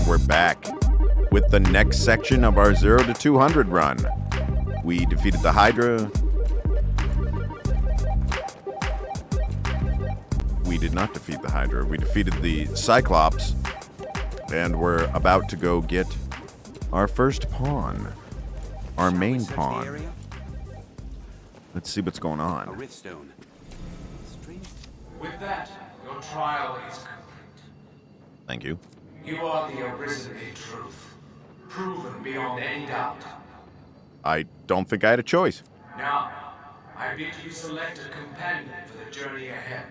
We're back with the next section of our 0 to 200 run. We defeated the Hydra. We did not defeat the Hydra. We defeated the Cyclops. And we're about to go get our first pawn. Our main pawn. Let's see what's going on. With that, your trial is complete. Thank you. You are the arisen in truth, proven beyond any doubt. I don't think I had a choice. Now, I bid you select a companion for the journey ahead.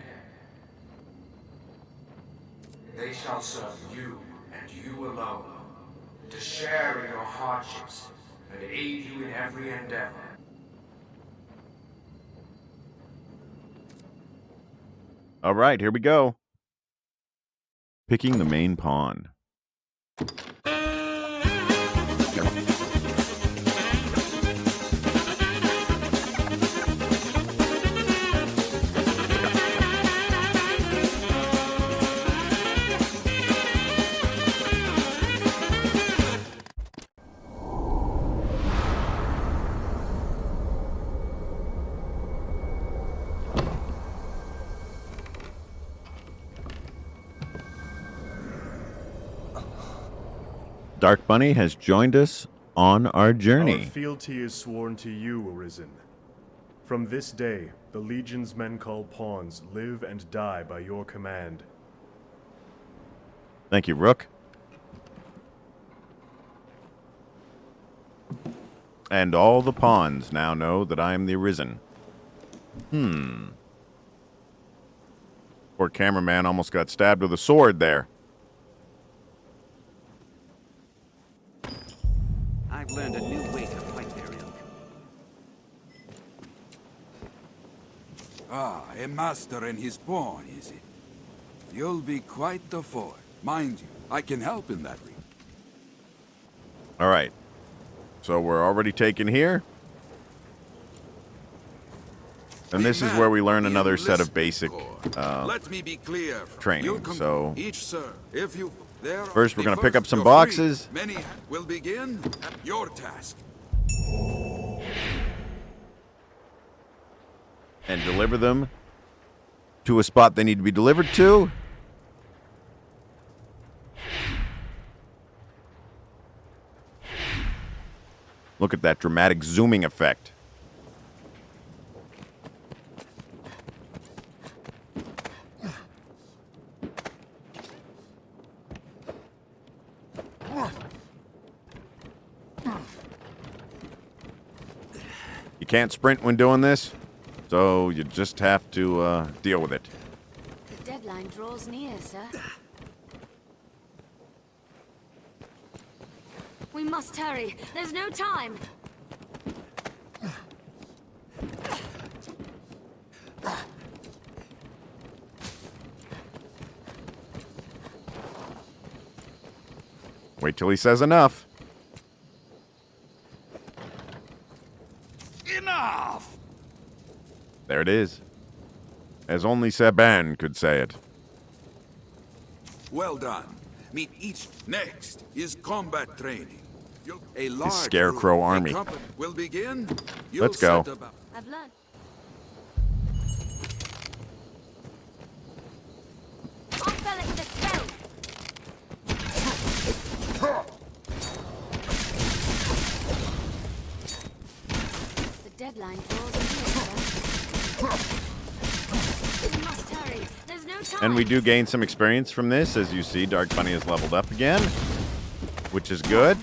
They shall serve you, and you alone, to share in your hardships and aid you in every endeavor. All right, here we go. Picking the main pawn. Dark Bunny has joined us on our journey. Our fealty is sworn to you, Arisen. From this day, the Legion's men called pawns live and die by your command. Thank you, Rook. And all the pawns now know that I am the Arisen. Poor cameraman almost got stabbed with a sword there. I've learned a new way to fight their ilk. Ah, a master and his pawn, is it? You'll be quite the foe. Mind you, I can help in that regard. All right. So we're already taken here. And this is where we learn another set of basic Let me be clear. training. So each sir, if you first we're going to pick up some boxes. Many will begin your task. And deliver them to a spot they need to be delivered to. Look at that dramatic zooming effect. You can't sprint when doing this, so you just have to deal with it. The deadline draws near, sir. We must hurry. There's no time. Wait till he says enough. Enough! There it is. As only Saban could say it. Well done. Meet each. Next is combat training. A large Scarecrow group, army. a company will begin. Let's go. I've learned. I'll spell it with a spell. The deadline draws near, sir. We must hurry. There's no time. And we do gain some experience from this. As you see, Dark Bunny has leveled up again, which is good.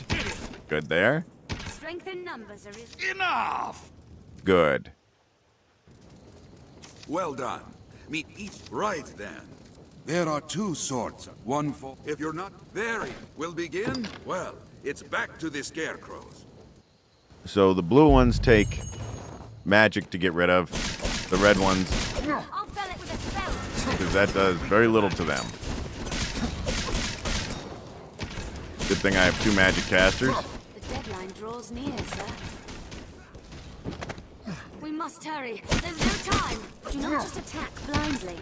Good there. Strength in numbers are Enough! Good. Well done. Meet each. Right then. There are two swords. One for. If you're not very. Will begin. Well, it's back to the scarecrows. So the blue ones take magic to get rid of. The red ones, I'll spell it with a spell. because that does very little to them. Good thing I have two magic casters. The deadline draws near, sir. must hurry. There's no time. Do not just attack blindly.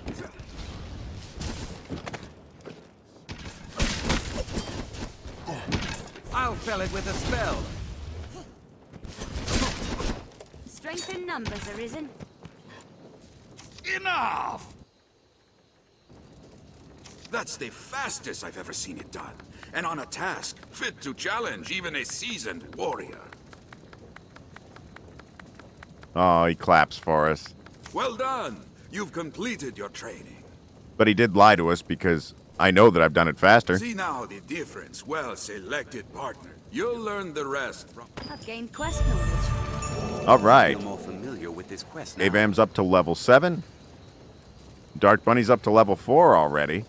I'll fell it with a spell. Strength in numbers, Arisen. Enough! That's the fastest I've ever seen it done. And on a task fit to challenge even a seasoned warrior. Oh, he claps for us. Well done! You've completed your training. But he did lie to us because I know that I've done it faster. See now the difference. Well-selected partner. You'll learn the rest from... I've gained quest knowledge. All right. I'm more familiar with this quest now. Avam's up to level 7. Dark Bunny's up to level 4 already.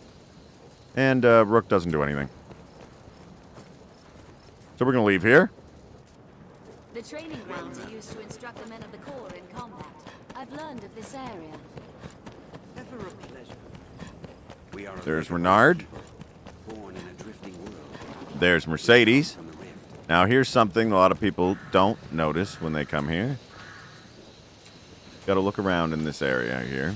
And Rook doesn't do anything. So we're going to leave here. The training grounds are used to instruct the men of the Corps in combat. I've learned of this area. Ever a pleasure. We are a There's veteran Renard. people, born in a drifting world. There's Mercedes. From the rift. Now here's something a lot of people don't notice when they come here. Got to look around in this area here.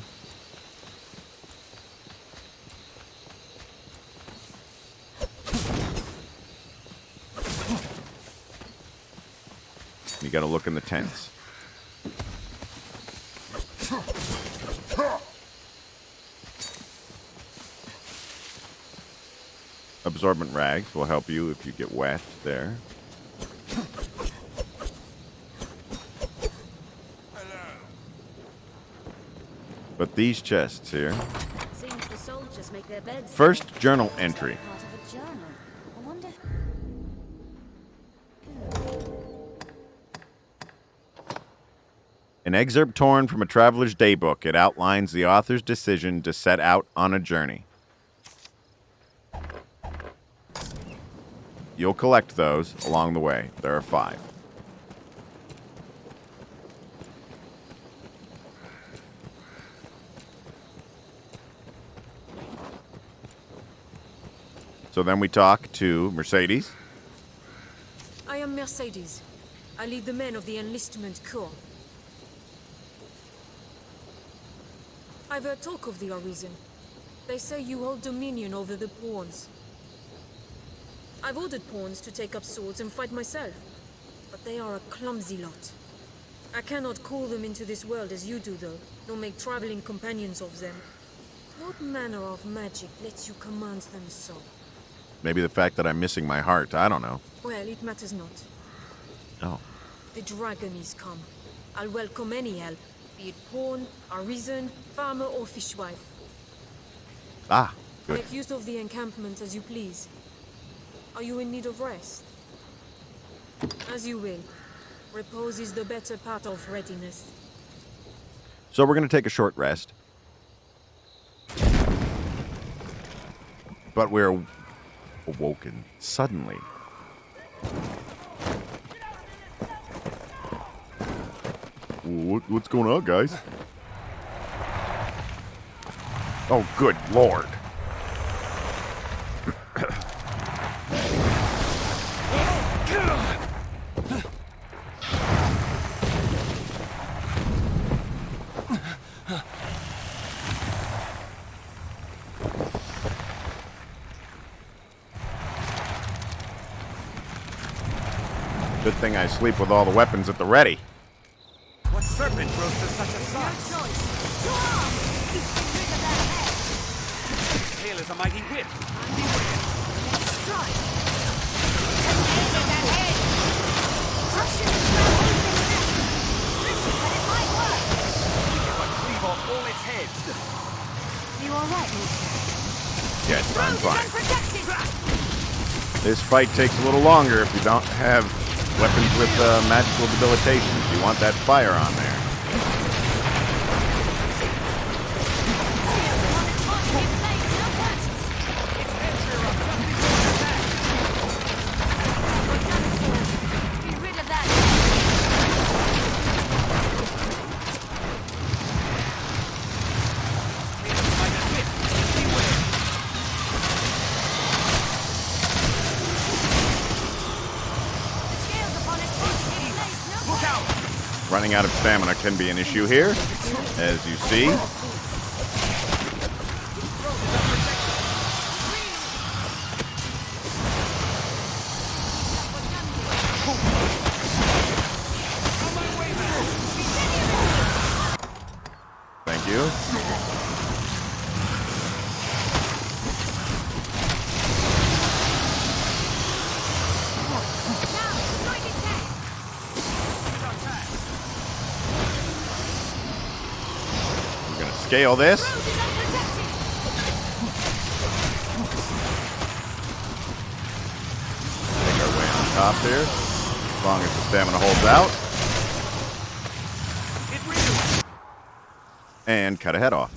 You got to look in the tents. Absorbent rags will help you if you get wet there. But these chests here. Seems the soldiers make their beds. First journal entry. Part of a journal. I wonder. An excerpt torn from a traveler's daybook. It outlines the author's decision to set out on a journey. You'll collect those along the way. There are 5. So then we talk to Mercedes. I am Mercedes. I lead the men of the Enlistment Corps. I've heard talk of the Arisen. They say you hold dominion over the pawns. I've ordered pawns to take up swords and fight myself, but they are a clumsy lot. I cannot call them into this world as you do, though, nor make traveling companions of them. What manner of magic lets you command them so? Maybe the fact that I'm missing my heart. I don't know. Well, it matters not. Oh. The dragon is come. I'll welcome any help, be it pawn, arisen, farmer, or fishwife. Ah, good. Make use of the encampment as you please. Are you in need of rest? As you will. Repose is the better part of readiness. So we're going to take a short rest. But we're awoken suddenly. What's going on, guys? Oh, good Lord. Good thing I sleep with all the weapons at the ready. What serpent grows to such a No size? choice. To arms! Get rid of that head. Its tail is a mighty whip. Strike! Take aim at that head! Crush it and grab everything there. Listen, but it might work. We can but cleave off all its heads. You alright, mister? Yes, I'm Road is fine. unprotected! This fight takes a little longer if you don't have weapons with magical debilitation. You want that fire on there. Be rid of that. Like a whip. Beware. The scales upon its blades no Look way. out! Running out of stamina can be an issue here, as you see. Thank you. We're gonna scale this. Make our way on top here, as long as the stamina holds out. And cut a head off.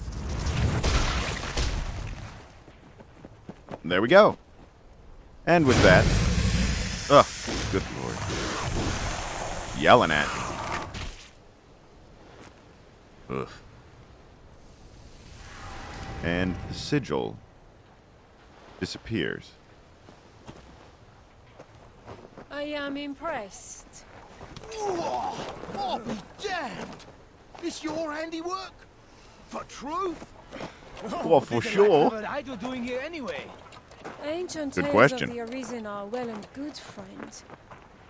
There we go. And with that, ugh, good lord, yelling at me. Ugh. And the sigil disappears. I am impressed. Oh, be damned! This your handiwork? For truth? Well, for sure. What are you doing here anyway? Ancient Good tales question. of the Arisen are well and good, friend.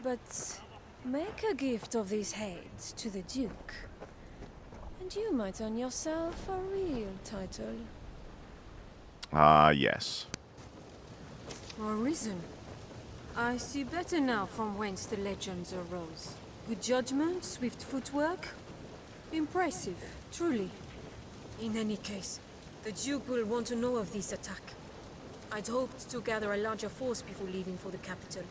But make a gift of these heads to the Duke, and you might earn yourself a real title. Yes. Arisen. I see better now from whence the legends arose. Good judgment, swift footwork. Impressive, truly. In any case, the Duke will want to know of this attack. I'd hoped to gather a larger force before leaving for the capital.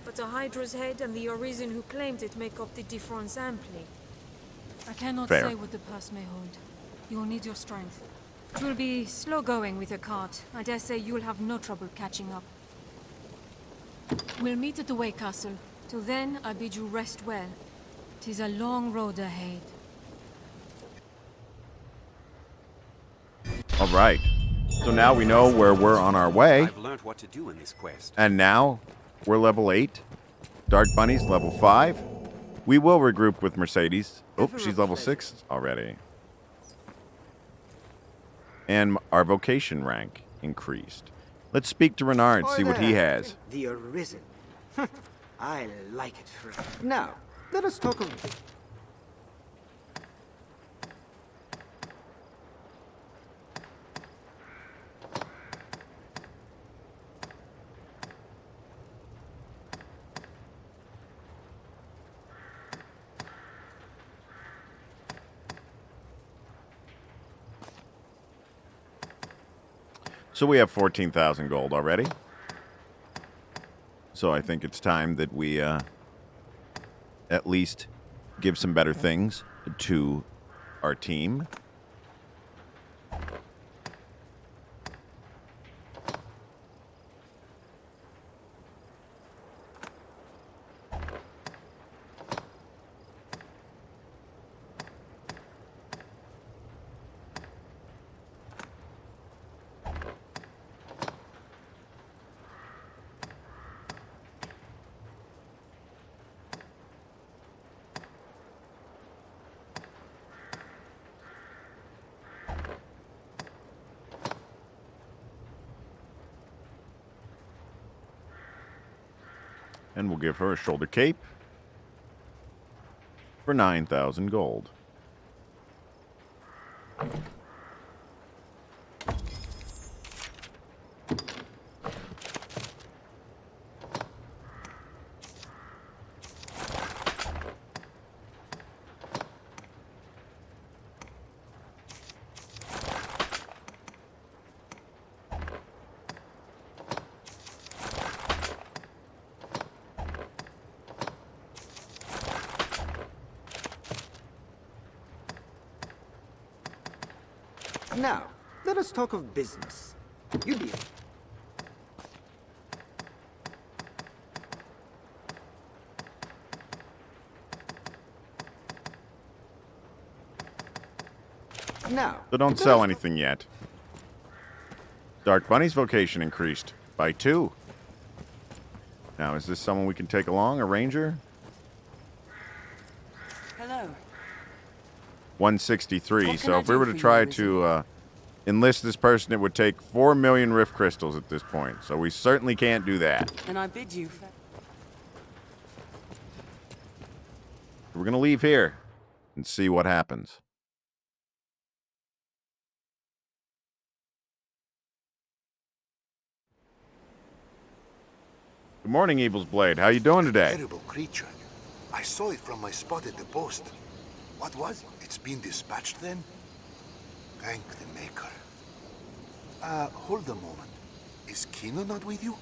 But the Hydra's head and the Arisen who claimed it make up the difference amply. I cannot Fair. say what the pass may hold. You'll need your strength. It will be slow going with a cart. I dare say you'll have no trouble catching up. We'll meet at the Way Castle. Till then, I bid you rest well. 'Tis a long road ahead. All right. So now we know where we're on our way. I've learned what to do in this quest. And now we're level 8. Dark Bunny's level 5. We will regroup with Mercedes. Oh, she's level 6 already. And our vocation rank increased. Let's speak to Renard, see what he has. The Arisen. I like it, friend. Now, let us talk of... So we have 14,000 gold already. So I think it's time that we at least give some better things to our team. And we'll give her a shoulder cape for 9,000 gold. Now, let us talk of business. You be... Now, So don't sell anything yet. Dark Bunny's vocation increased by 2. Now, is this someone we can take along, a ranger? Hello. 163. What can So I if we do were for to you, try Wizard? to enlist this person, it would take 4 million rift crystals at this point. So we certainly can't do that. And I bid you fa- We're going to leave here and see what happens. Good morning, Evil's Blade. How you doing today? Terrible creature. I saw it from my spot at the post. What was it? It's been dispatched then? Thank the Maker. Hold a moment. Is Kina not with you?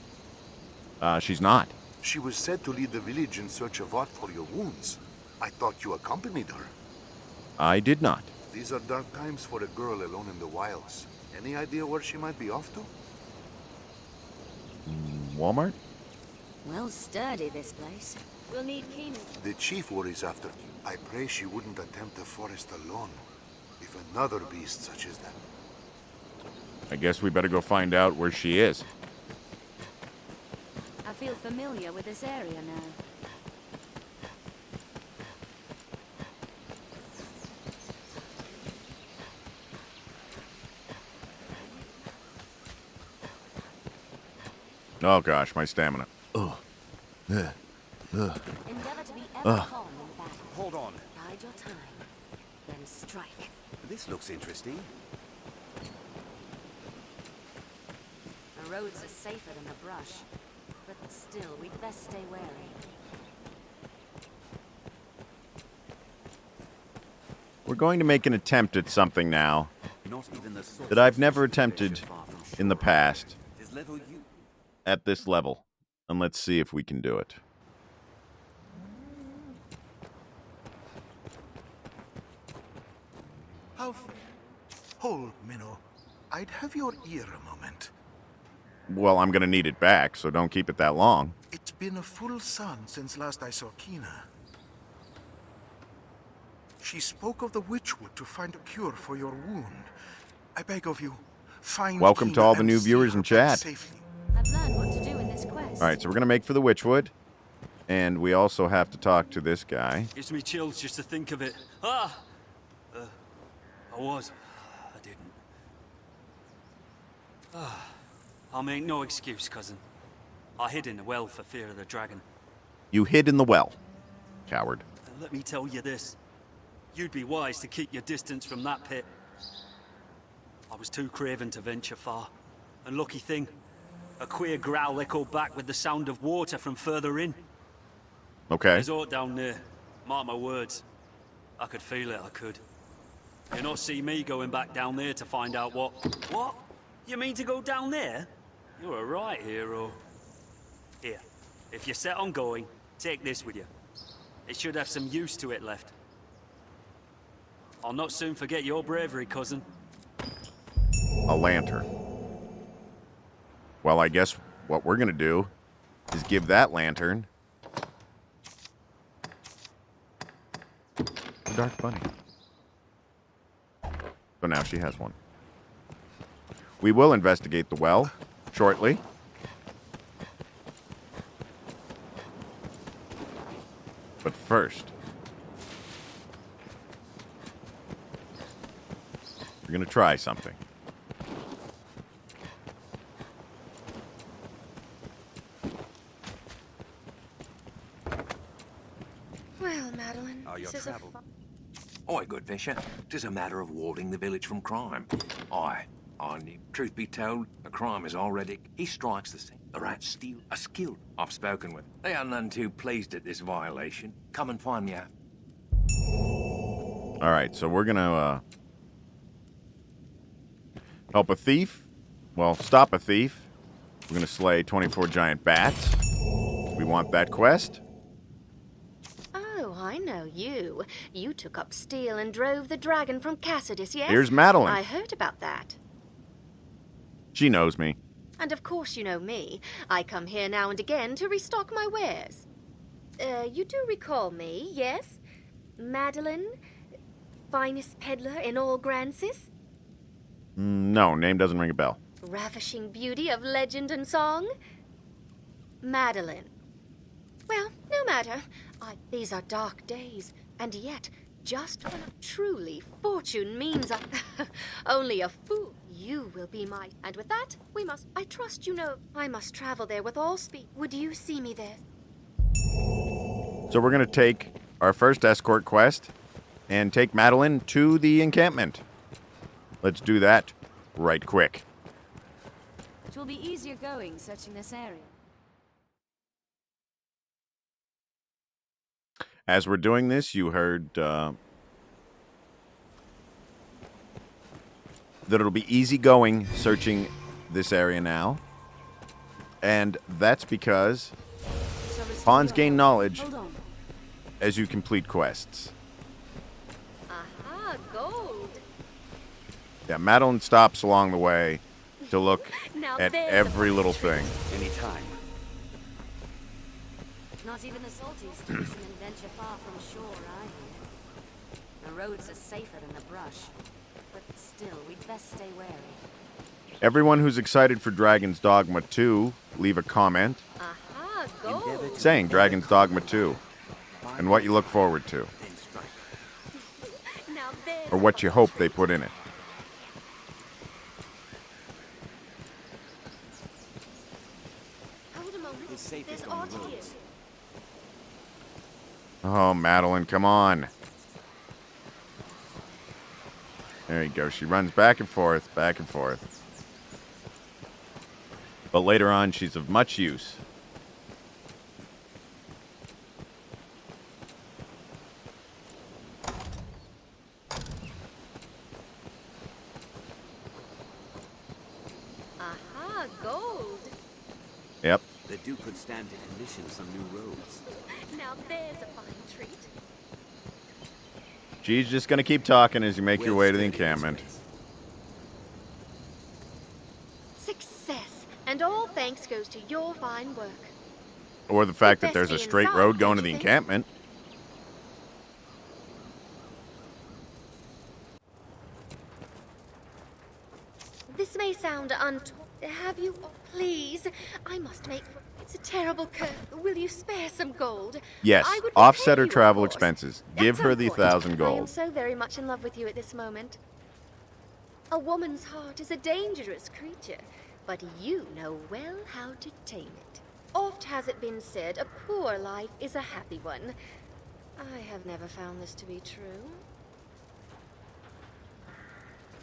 She's not. She was said to lead the village in search of art for your wounds. I thought you accompanied her. I did not. These are dark times for a girl alone in the wilds. Any idea where she might be off to? Walmart? Well, sturdy, this place. We'll need Keenan. The chief worries after. I pray she wouldn't attempt the forest alone. If another beast such as that. I guess we better go find out where she is. I feel familiar with this area now. Oh gosh, my stamina. Endeavor to be ever calm in battle. Hold on. Bide your time, then strike. This looks interesting. The roads are safer than the brush, but still, we'd best stay wary. We're going to make an attempt at something now Not even the sort that I've never attempted in the past This level you. at this level. And let's see if we can do it. Hold, Minnow. I'd have your ear a moment. Well, I'm going to need it back, so don't keep it that long. It's been a full sun since last I saw Kina. She spoke of the witchwood to find a cure for your wound. I beg of you, find Welcome to Kina all the and new see viewers her in back chat. safely. I've learned what to do in this quest. All right, so we're going to make for the Witchwood. And we also have to talk to this guy. Gives me chills just to think of it. I didn't. I'll make no excuse, cousin. I hid in the well for fear of the dragon. You hid in the well, coward. And let me tell you this. You'd be wise to keep your distance from that pit. I was too craven to venture far. And lucky thing, a queer growl echoed back with the sound of water from further in. Okay. There's aught down there. Mark my words. I could feel it, I could. You not see me going back down there to find out what... What? You mean to go down there? You're a right hero. Here, if you're set on going, take this with you. It should have some use to it left. I'll not soon forget your bravery, cousin. A lantern. Well, I guess what we're going to do is give that lantern to Dark Bunny. So now she has one. We will investigate the well shortly. But first, we're going to try something. Well, Madeline, your this is travel. Aye, good Fisher. 'Tis a matter of warding the village from crime. Aye, truth be told, the crime is already. He strikes the scene. The rats steal. A skill I've spoken with. They are none too pleased at this violation. Come and find me out. All right, so we're going to help a thief. Well, stop a thief. We're going to slay 24 giant bats. We want that quest. Oh, I know you. You took up steel and drove the dragon from Cassidus, yes? Here's Madeline. I heard about that. She knows me. And of course you know me. I come here now and again to restock my wares. You do recall me, yes? Madeline? Finest peddler in all Grancis? No, name doesn't ring a bell. Ravishing beauty of legend and song? Madeline. Well, no matter. These are dark days. And yet, just when truly fortune means only a fool, you will be my... And with that, we must... I trust you know I must travel there with all speed. Would you see me there? So we're going to take our first escort quest and take Madeline to the encampment. Let's do that right quick. It will be easier going searching this area. As we're doing this, you heard that it'll be easy going searching this area now. And that's because pawns gain knowledge as you complete quests. Aha, gold. Yeah, Madeline stops along the way to look Now at there's every a little thing. Anytime. Not even the salties station and venture far from shore, I hear. The roads are safer than the brush, but still, we'd best stay wary. Everyone who's excited for Dragon's Dogma 2, leave a comment Aha, gold. saying Dragon's Dogma 2 and what you look forward to, Now there's or what you hope they put in it. Hold a moment. There's art here. Oh, Madeline, come on. There you go. She runs back and forth, back and forth. But later on, she's of much use. Aha, gold. Yep. The Duke could stand to commission some new roads. Now there's a fine treat. She's just going to keep talking as you make your way to the encampment. Success, and all thanks goes to your fine work. Or the fact that there's a straight road going to the encampment. This may sound Have you... Please, I must make... It's a terrible curse. Will you spare some gold? Yes, I would offset repay her you, travel of course. expenses. At Give her some the point. 1,000 I am gold. so very much in love with you at this moment. A woman's heart is a dangerous creature, but you know well how to tame it. Oft has it been said, a poor life is a happy one. I have never found this to be true.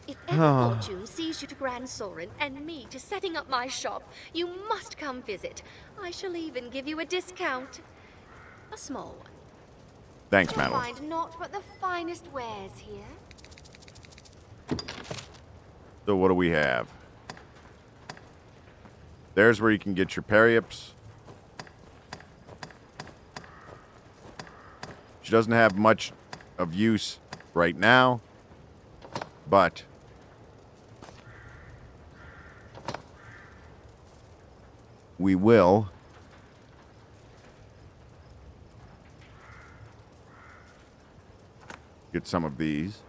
If ever fortune sees you to Grand Sorin and me to setting up my shop, you must come visit. I shall even give you a discount. A small one. Thanks, You'll Madeline. find naught but the finest wares here. So what do we have? There's where you can get your periups. She doesn't have much of use right now, but we will get some of these.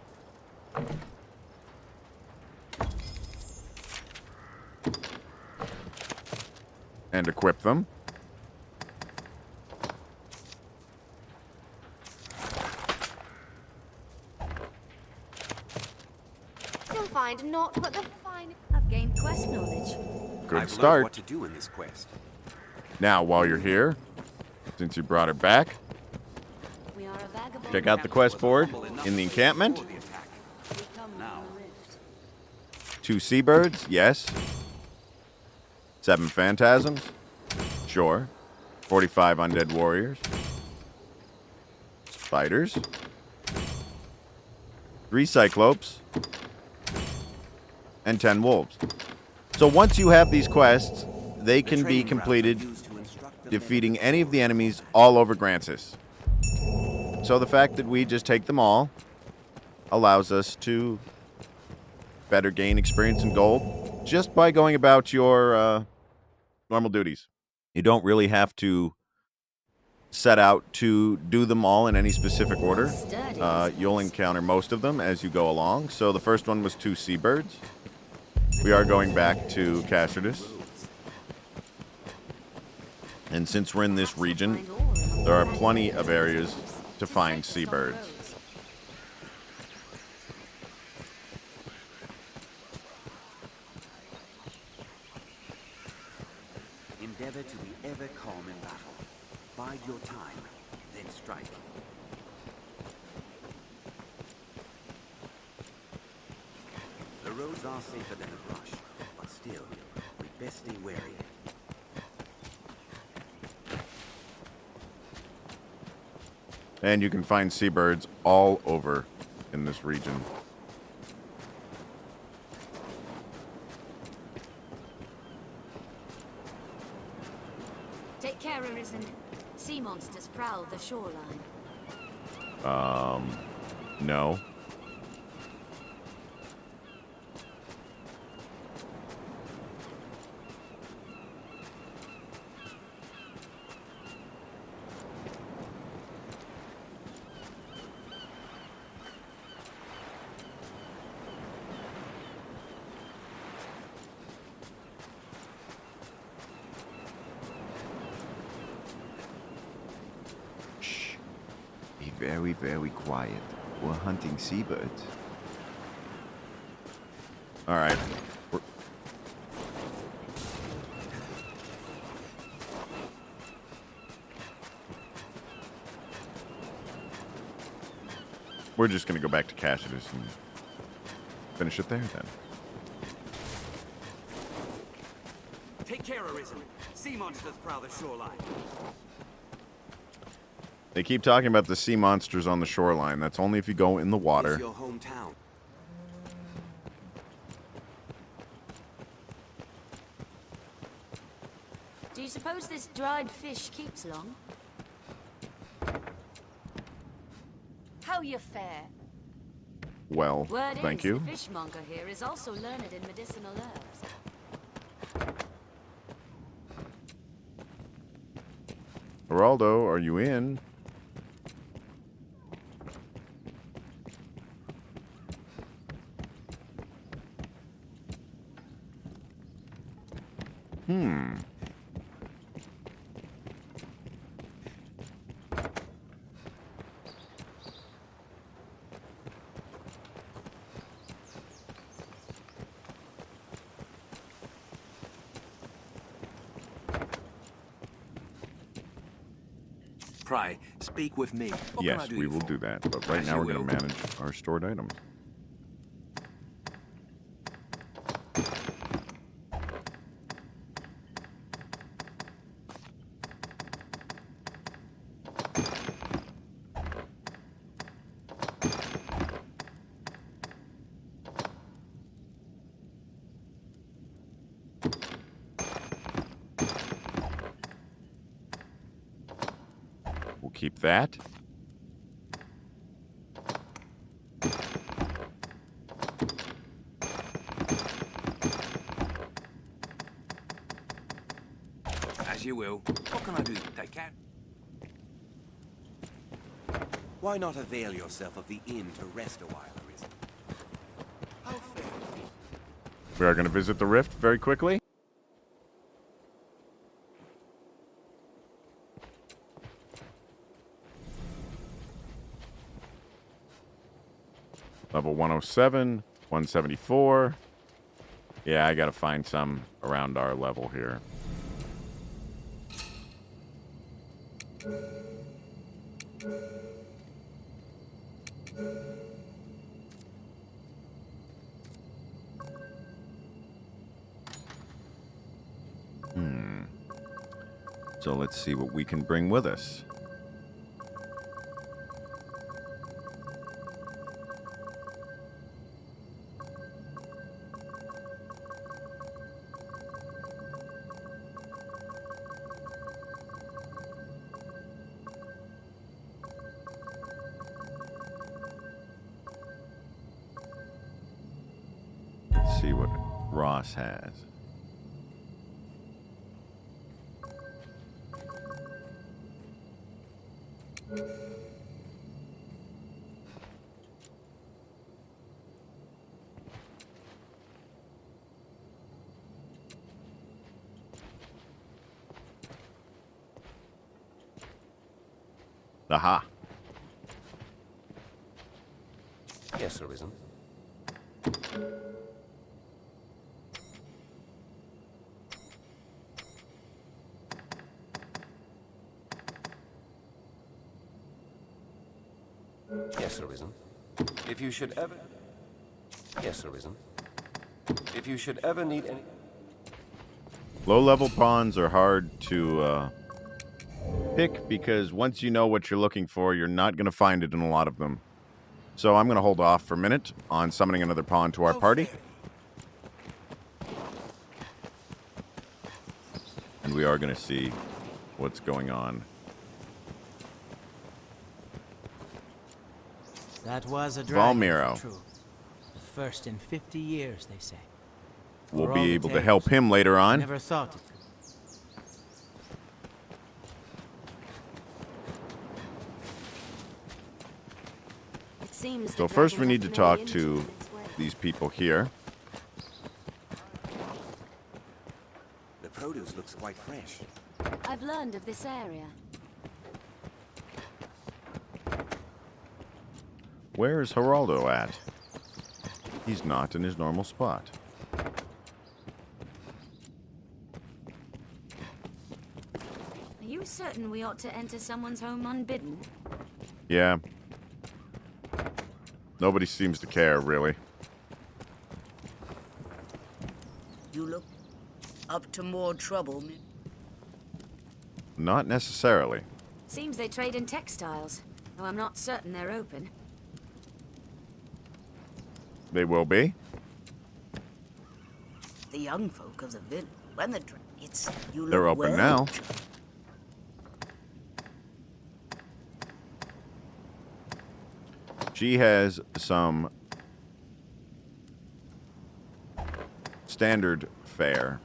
And equip them. You'll find naught but the finest. I've gained quest knowledge. Good I've start. learned what to do in this quest. Now, while you're here, since you brought her back, We are a vagabond. check out the quest board in the encampment. We come from a rift. 2 seabirds, yes. 7 phantasms, sure. 45 undead warriors. Spiders. 3 cyclopes. And 10 wolves. So once you have these quests, they can be completed defeating any of the enemies all over Grancis. So the fact that we just take them all allows us to better gain experience and gold just by going about your normal duties. You don't really have to set out to do them all in any specific order. You'll encounter most of them as you go along. So the first one was 2 seabirds. We are going back to Castradus. And since we're in this region, there are plenty of areas to find seabirds. Endeavor to be ever calm in battle. Bide your time, then strike. The roads are safer than the brush, but still, we'd best stay wary. And you can find seabirds all over in this region. Take care, Arisen. Sea monsters prowl the shoreline. No. Be very, very quiet. We're hunting seabirds. All right. We're just going to go back to Cassius and finish it there then. Take care, Arisen. Sea monsters prowl the shoreline. They keep talking about the sea monsters on the shoreline. That's only if you go in the water. It's your hometown. Do you suppose this dried fish keeps long? How you fare? Well, Word thank is, you. The fishmonger here is also learned in medicinal herbs. Geraldo, are you in? Pray, speak with me. What can I Yes, do we you will for? do that. But right As now you we're going will. to manage our stored items. We'll keep that. As you will. What can I do? Take care. Why not avail yourself of the inn to rest a while, Arisen? How fair. We are going to visit the rift very quickly. Level 107, 174. Yeah, I got to find some around our level here. So let's see what we can bring with us. Let's see what Ross has. Aha. Yes, Arisen. Yes, Arisen. If you should ever... Yes, Arisen. If you should ever need any... Low-level pawns are hard to pick because once you know what you're looking for, you're not going to find it in a lot of them. So I'm going to hold off for a minute on summoning another pawn to our party. And we are going to see what's going on. That was a dragon, Valmiro. true. The first in 50 years, they say. We'll For all be the able to tales, help him later I on. never thought it could. It seems So the first we dragon need to left many talk to engines in its way. these people here. The produce looks quite fresh. I've learned of this area. Where is Geraldo at? He's not in his normal spot. Are you certain we ought to enter someone's home unbidden? Yeah. Nobody seems to care, really. You look up to more trouble. Not necessarily. Seems they trade in textiles, though I'm not certain they're open. They will be. The young folk of the village. When the it's you look They're open well. now. She has some standard fare.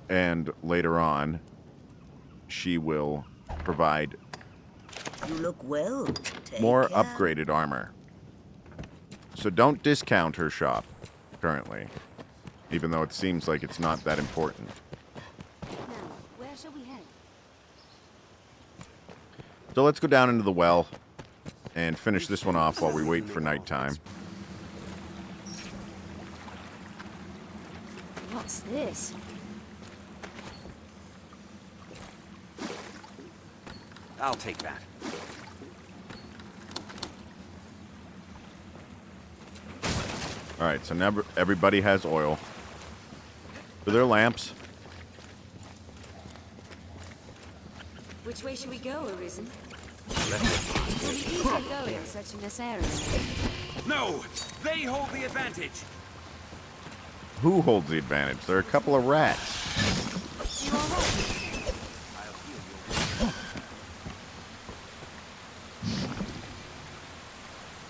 And later on, she will provide You look well. Take more care. upgraded armor. So don't discount her shop currently, even though it seems like it's not that important. Now, where shall we head? So let's go down into the well and finish this one off while we wait for nighttime. What's this? I'll take that. All right, so now everybody has oil for their lamps. Which way should we go, Arisen? Will we easily go in searching this area? No! They hold the advantage! Who holds the advantage? There are a couple of rats. You all right?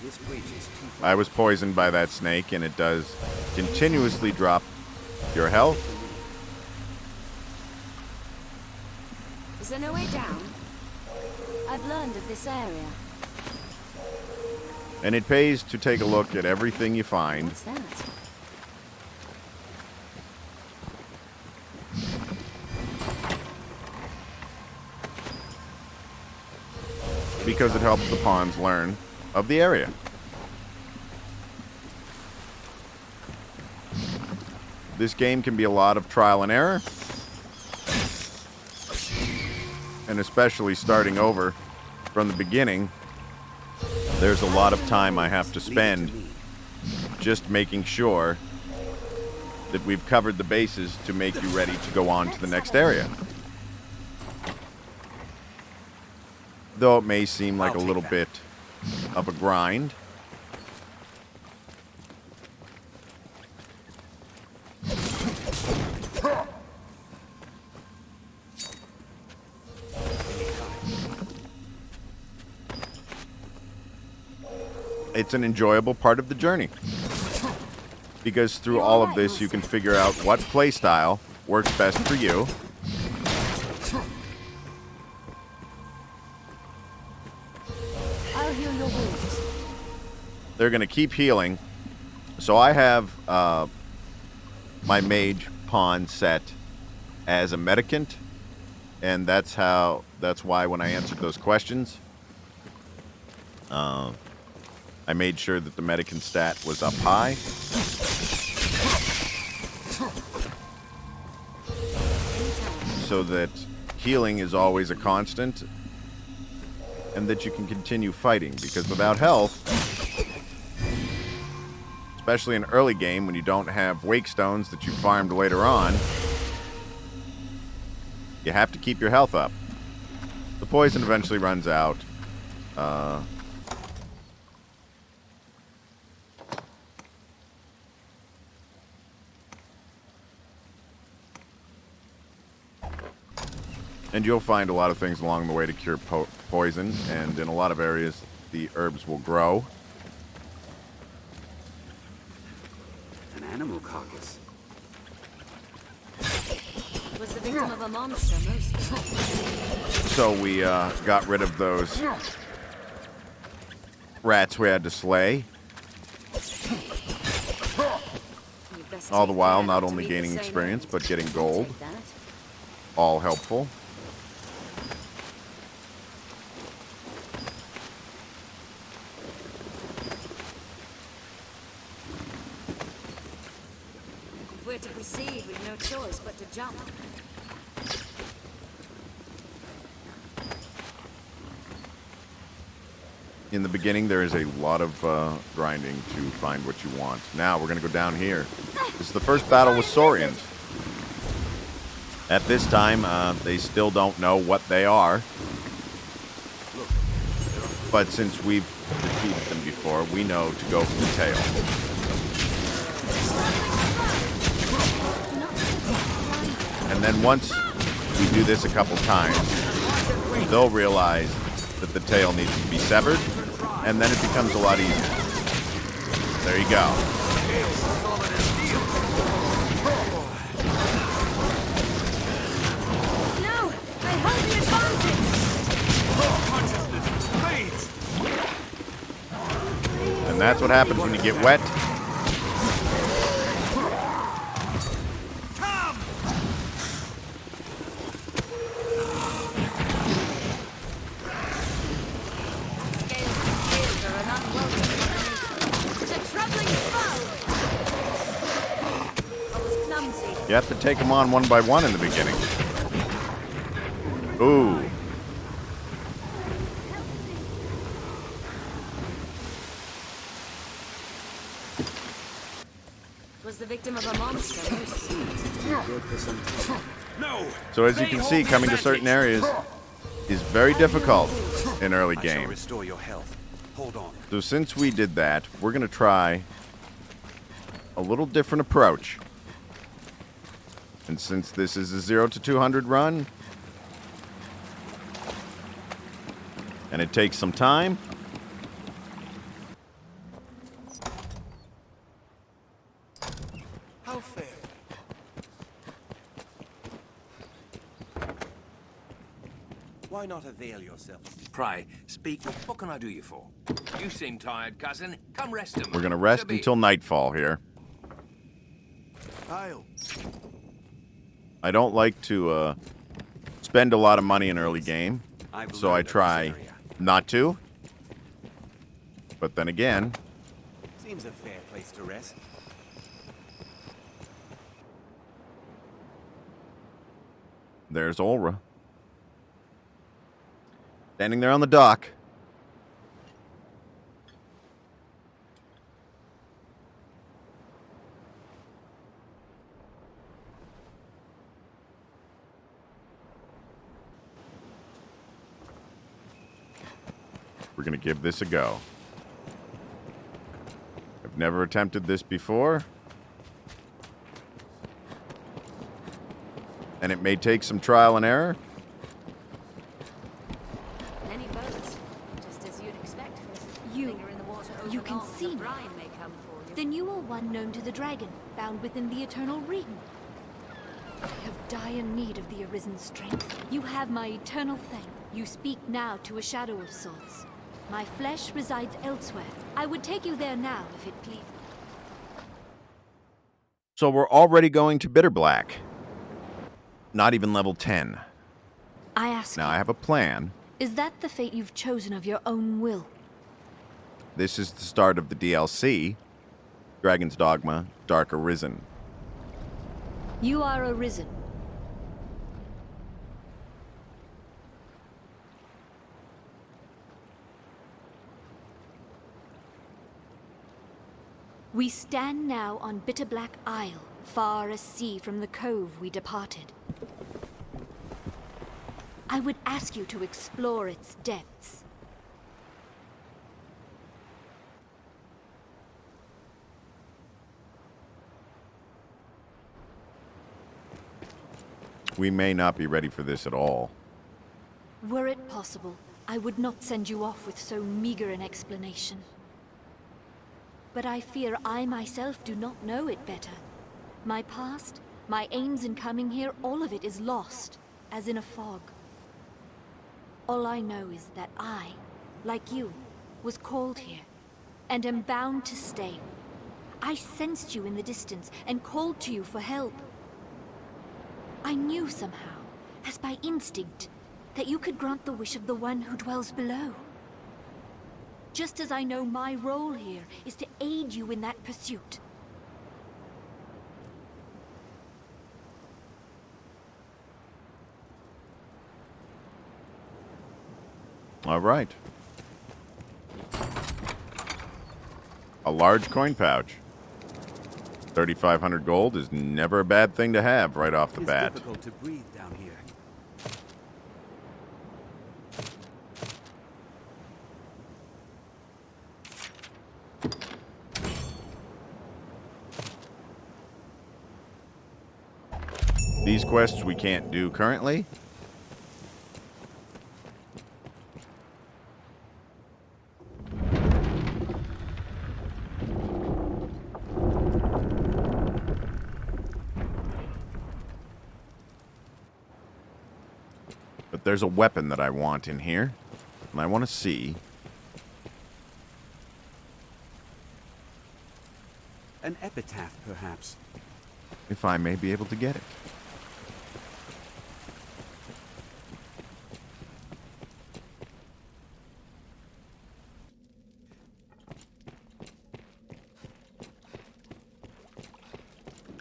This bridge is too far. I was poisoned by that snake, and it does continuously drop your health. Is there no way down? I've learned of this area. And it pays to take a look at everything you find. What's that? Because it helps the pawns learn of the area. This game can be a lot of trial and error. And especially starting over from the beginning, there's a lot of time I have to spend just making sure that we've covered the bases to make you ready to go on to the next area. Though it may seem like a little bit of a grind. It's an enjoyable part of the journey. Because through all of this, you can figure out what playstyle works best for you. I'll heal your wounds. They're going to keep healing. So I have my mage pawn set as a medicant. And that's how That's why when I answered those questions, I made sure that the Medican stat was up high. So that healing is always a constant, and that you can continue fighting, because without health, especially in early game when you don't have wake stones that you farmed later on, you have to keep your health up. The poison eventually runs out. And you'll find a lot of things along the way to cure poison, and in a lot of areas, the herbs will grow. An animal carcass. Was the victim of a monster most? So we got rid of those rats we had to slay. All the while, not only gaining experience, but getting gold. All helpful. If we're to proceed, we've no choice but to jump. In the beginning, there is a lot of grinding to find what you want. Now, we're going to go down here. This is the first battle with Saurians. At this time, they still don't know what they are. But since we've defeated them before, we know to go for the tail. And then once we do this a couple times, they'll realize that the tail needs to be severed, and then it becomes a lot easier. There you go. No! I hold the advantage! And that's what happens when you get wet. You have to take them on one by one in the beginning. Ooh. Was the victim of a monster most? Good for some. No. So as you can see, coming to certain areas is very difficult in early game. Restore your health. Hold on. So since we did that, we're going to try a little different approach. And since this is a 0 to 200 run, and it takes some time, How fair? Why not avail yourself? Pray, speak. What can I do you for? You seem tired, cousin. Come rest a moment. we're going to rest until nightfall here. Isle. I don't like to spend a lot of money in early game, so I try not to. But then again, Seems a fair place to rest. there's Ulra. Standing there on the dock. We're going to give this a go. I've never attempted this before. And it may take some trial and error. Many boats, just as you'd expect for You- finger in the water you over can long, see the me. brine may come for you. Then you are one known to the dragon, bound within the eternal ring. I have dire need of the arisen strength. You have my eternal thanks. You speak now to a shadow of sorts. My flesh resides elsewhere. I would take you there now, if it please. So we're already going to Bitterblack. Not even level 10. I ask Now, you, I have a plan. is that the fate you've chosen of your own will? This is the start of the DLC, Dragon's Dogma, Dark Arisen. You are arisen. We stand now on Bitterblack Isle, far as sea from the cove we departed. I would ask you to explore its depths. We may not be ready for this at all. Were it possible, I would not send you off with so meager an explanation. But I fear I myself do not know it better. My past, my aims in coming here, all of it is lost, as in a fog. All I know is that I, like you, was called here, and am bound to stay. I sensed you in the distance, and called to you for help. I knew somehow, as by instinct, that you could grant the wish of the one who dwells below. Just as I know my role here is to aid you in that pursuit. All right. A large coin pouch. 3,500 gold is never a bad thing to have right off the bat. It's difficult to breathe down here. These quests we can't do currently. But there's a weapon that I want in here, and I want to see. An epitaph, perhaps. If I may be able to get it.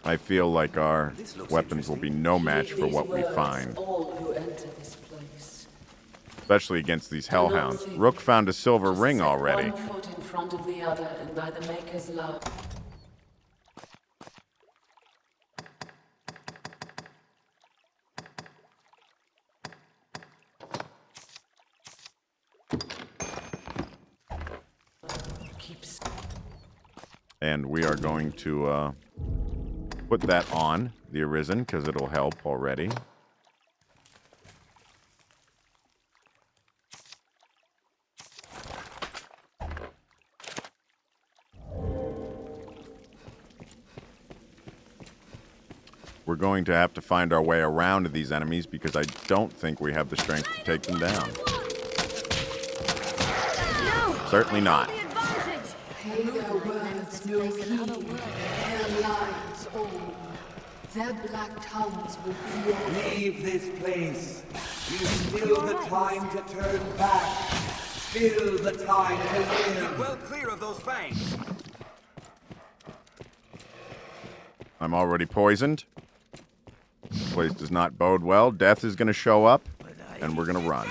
I feel like our weapons will be no match for what we find. All who enter this place. Especially against these hellhounds. Rook found a silver ring already. One foot in front of the other, and by the Maker's love. And we are going to put that on the Arisen because it'll help already. We're going to have to find our way around these enemies because I don't think we have the strength to take them down. No! Certainly not. Pay their words no heed, their lives own. Their black tongues will be your... Leave this place. You still the time to turn back. Still the time to live. Keep well clear of those fangs. I'm already poisoned. This place does not bode well. Death is going to show up, and we're going to run.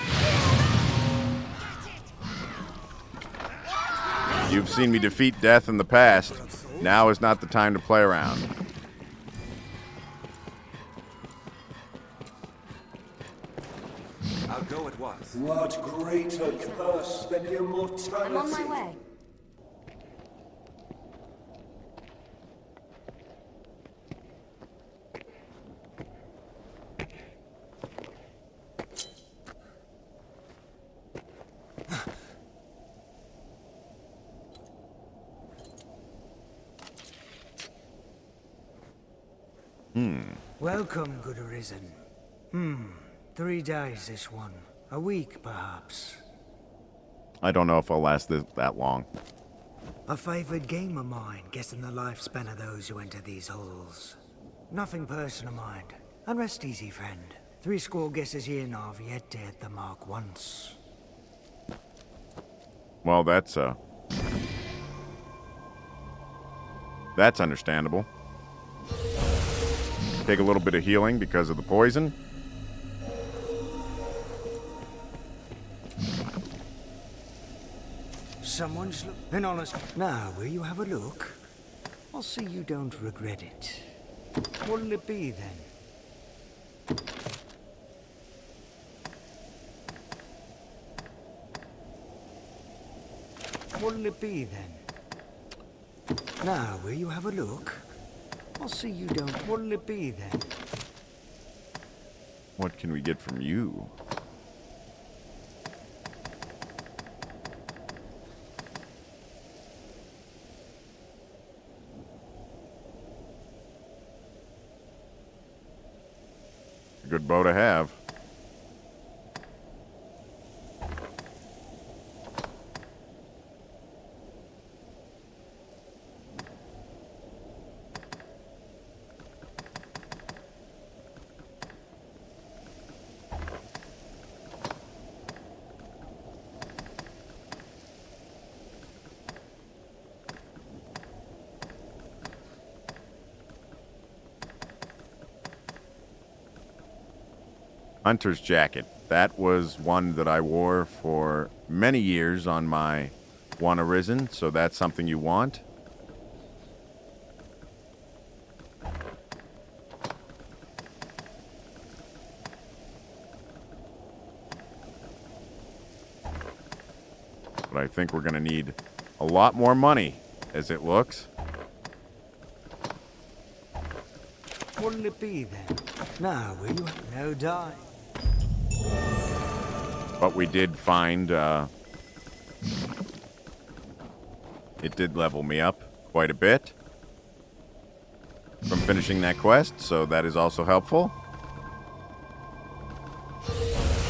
You've seen me defeat death in the past. Now is not the time to play around. I'll go at once. What greater curse than immortality? I'm on my way. Welcome, good Arisen. 3 days this one. A week, perhaps. I don't know if I'll last that long. A favored game of mine, guessing the lifespan of those who enter these halls. Nothing personal, mind. And rest easy, friend. Threescore guesses here now have yet to hit the mark once. Well, that's understandable. Take a little bit of healing because of the poison. Someone's an honest. Now, will you have a look? I'll see you don't regret it. What'll it be then? What'll it be then? Now, will you have a look? I'll see you don't. What'll it be then? What can we get from you? A good bow to have. Hunter's jacket. That was one that I wore for many years on my One Arisen, so that's something you want. But I think we're going to need a lot more money, as it looks. What'll it be then? Now, will you? No die. But we did find, it did level me up quite a bit from finishing that quest, so that is also helpful.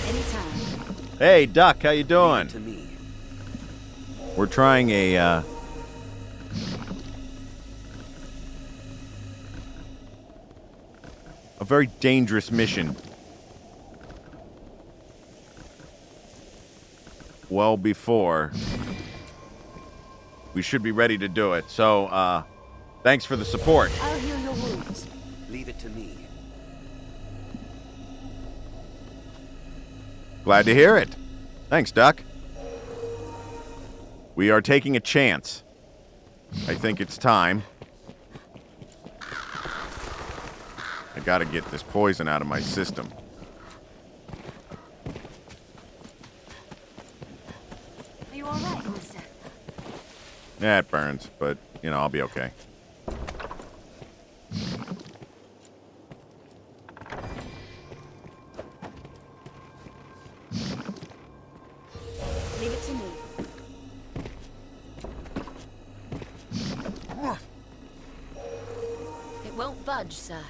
Anytime. Hey, Duck, how you doing? To me. We're trying a very dangerous mission. Well before we should be ready to do it. So, thanks for the support. I'll heal your wounds. Leave it to me. Glad to hear it. Thanks, Duck. We are taking a chance. I think it's time. I gotta get this poison out of my system. Are you alright, mister? Yeah, it burns, but, you know, I'll be okay. Leave it to me. It won't budge, sir.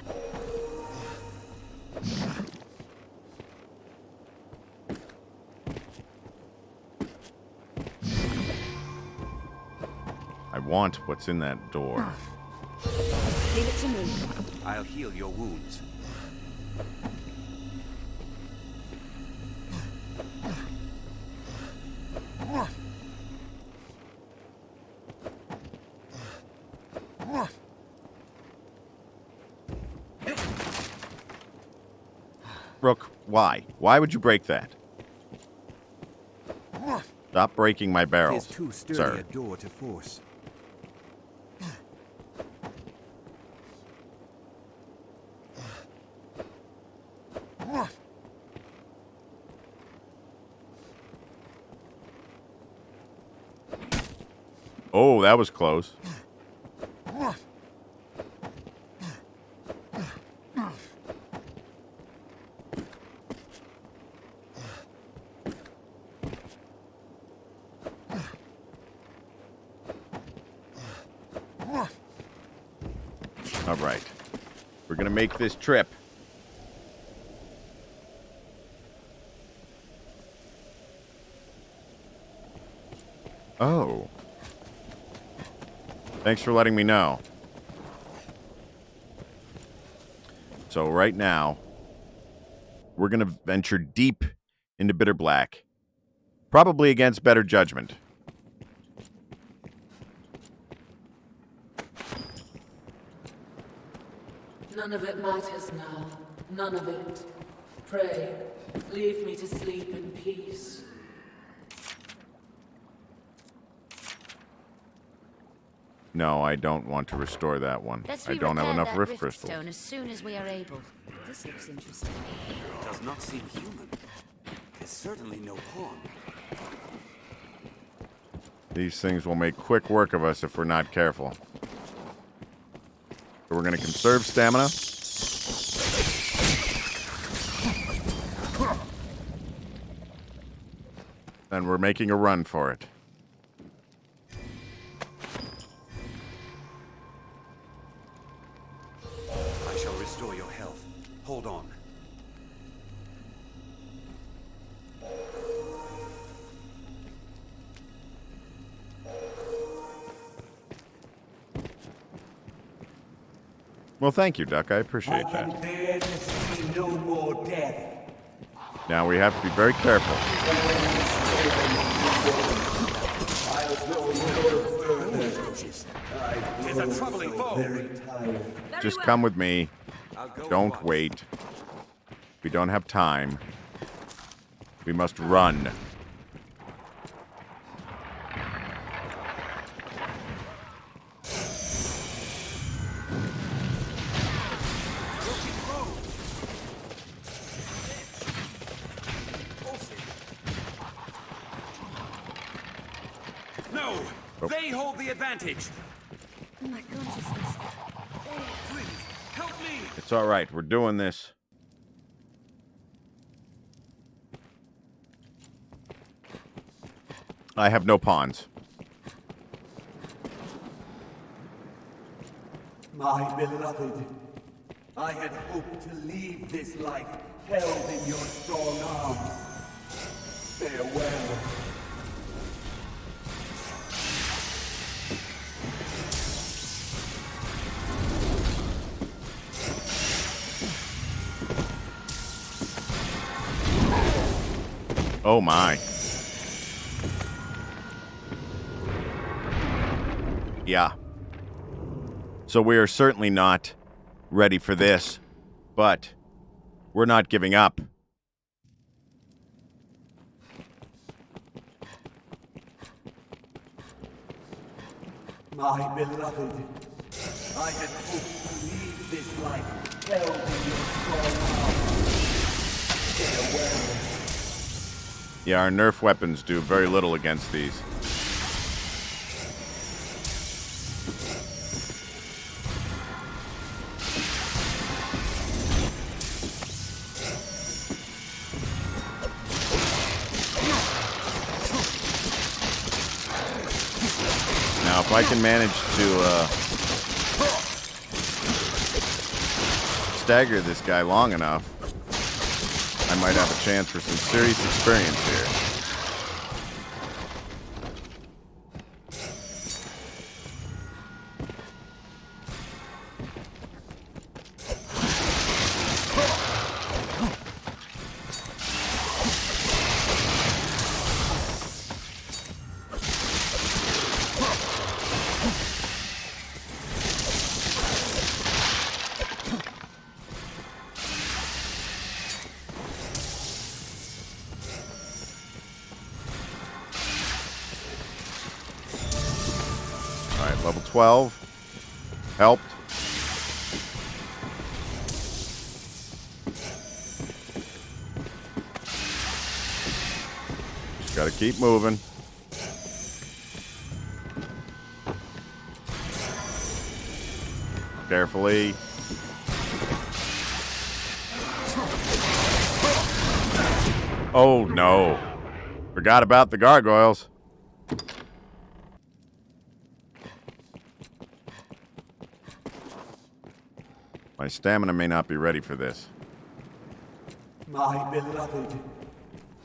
I want what's in that door. Leave it to me. I'll heal your wounds. Rook, why? Why would you break that? Stop breaking my barrels, It is too sturdy sir. a door to force. Oh, that was close. All right. We're going to make this trip. Oh. Thanks for letting me know. So right now, we're going to venture deep into Bitterblack. Probably against better judgment. None of it matters now. None of it. Pray, leave me to sleep in peace. No, I don't want to restore that one. I don't have enough rift crystals. Stone as soon as we are able. This looks interesting. It does not seem human. It's certainly no pawn. These things will make quick work of us if we're not careful. So we're going to conserve stamina. And we're making a run for it. I shall restore your health. Hold on. Well, thank you, Duck. I appreciate that. I can bear to see no more death. Now we have to be very careful. It's a troubling foe. Just come with me. Don't wait. We don't have time. We must run. No! They hold the advantage! Oh my consciousness. Please, help me! It's all right. We're doing this. I have no pawns. My beloved, I had hoped to leave this life held in your strong arms. Farewell. Oh my. Yeah. So we are certainly not ready for this, but we're not giving up. My beloved, I had hoped to leave this life held in your strong arms. Farewell. Yeah, our nerf weapons do very little against these. Now, if I can manage to stagger this guy long enough, I might have a chance for some serious experience here. Level 12. Helped. Just gotta keep moving. Carefully. Oh no. Forgot about the gargoyles. My stamina may not be ready for this. My beloved,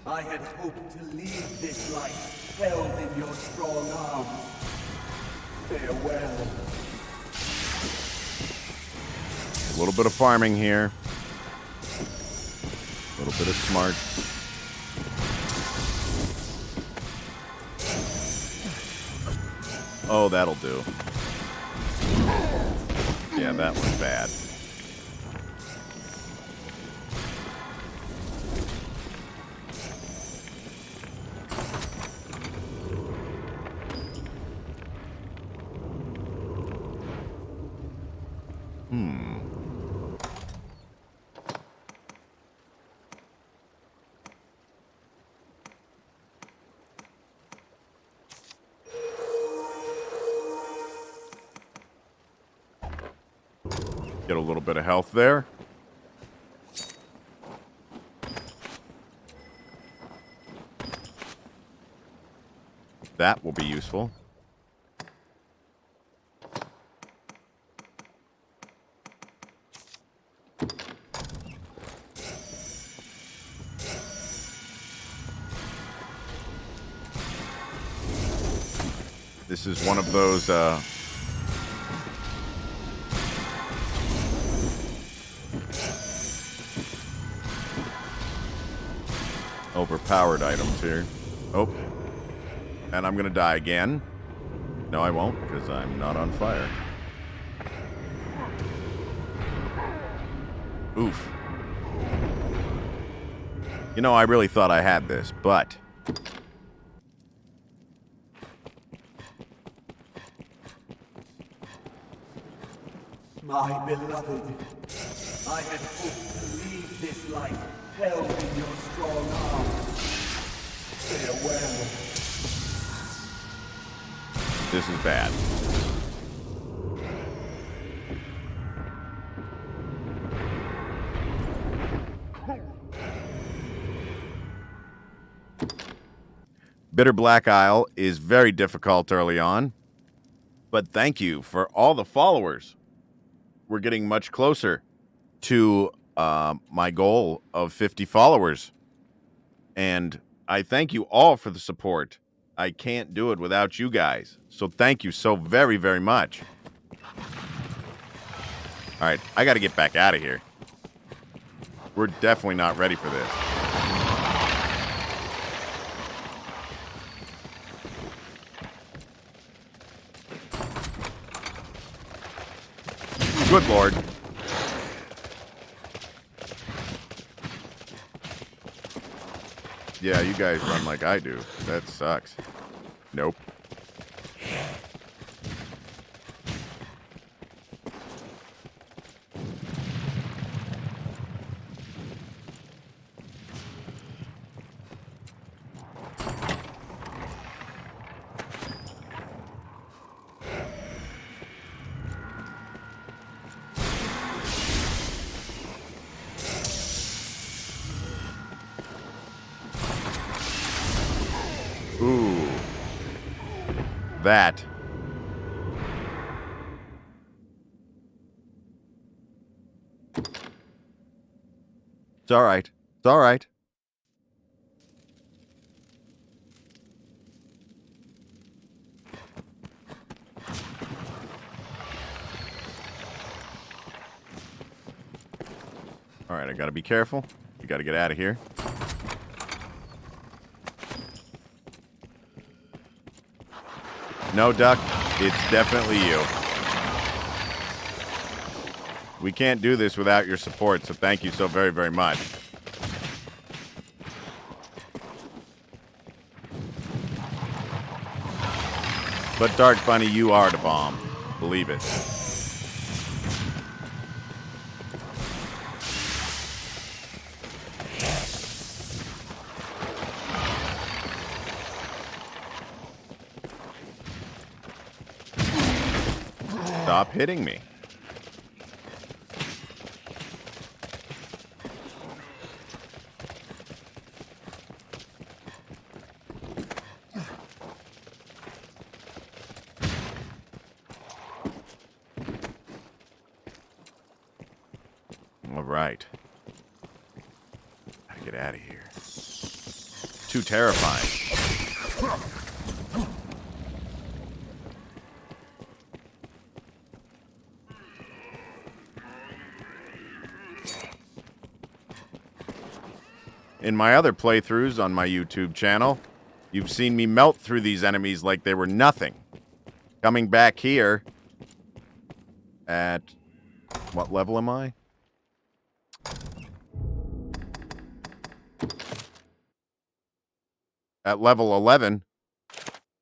I had hoped to leave this life held in your strong arms. Farewell. A little bit of farming here. A little bit of smart. Oh, that'll do. Yeah, that was bad. Get a little bit of health there. That will be useful. This is one of those overpowered items here. Oh. And I'm gonna die again. No, I won't, because I'm not on fire. Oof. You know, I really thought I had this, but... My beloved, I had hoped to leave this life held in your strong arms. Farewell. This is bad. Bitterblack Isle is very difficult early on, but thank you for all the followers. We're getting much closer to my goal of 50 followers, and I thank you all for the support. I can't do it without you guys, so thank you so very, very much. All right, I got to get back out of here. We're definitely not ready for this. Good Lord. Yeah, you guys run like I do. That sucks. Nope. Ooh. That. It's all right. It's all right. All right, I gotta be careful. You gotta get out of here. No, Duck, it's definitely you. We can't do this without your support, so thank you so very, very much. But Dark Bunny, you are the bomb. Believe it. Stop hitting me. All right. Gotta get out of here. Too terrifying. in my other playthroughs on my YouTube channel, you've seen me melt through these enemies like they were nothing. Coming back here at... what level am I? At level 11,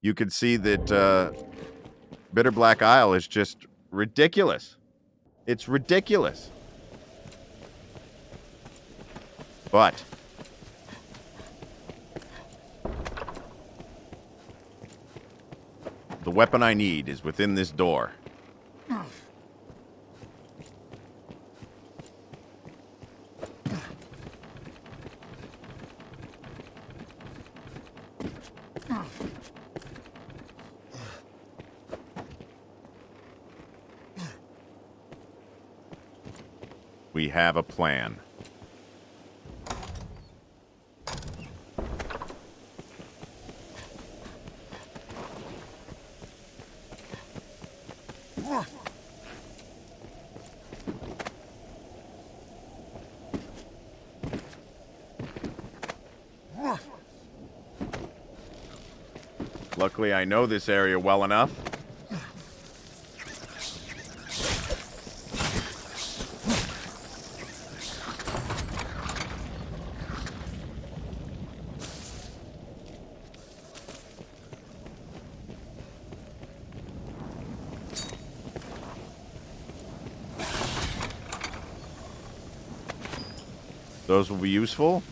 you could see that Bitterblack Isle is just ridiculous. It's ridiculous. But the weapon I need is within this door. We have a plan. Luckily, I know this area well enough. Those will be useful.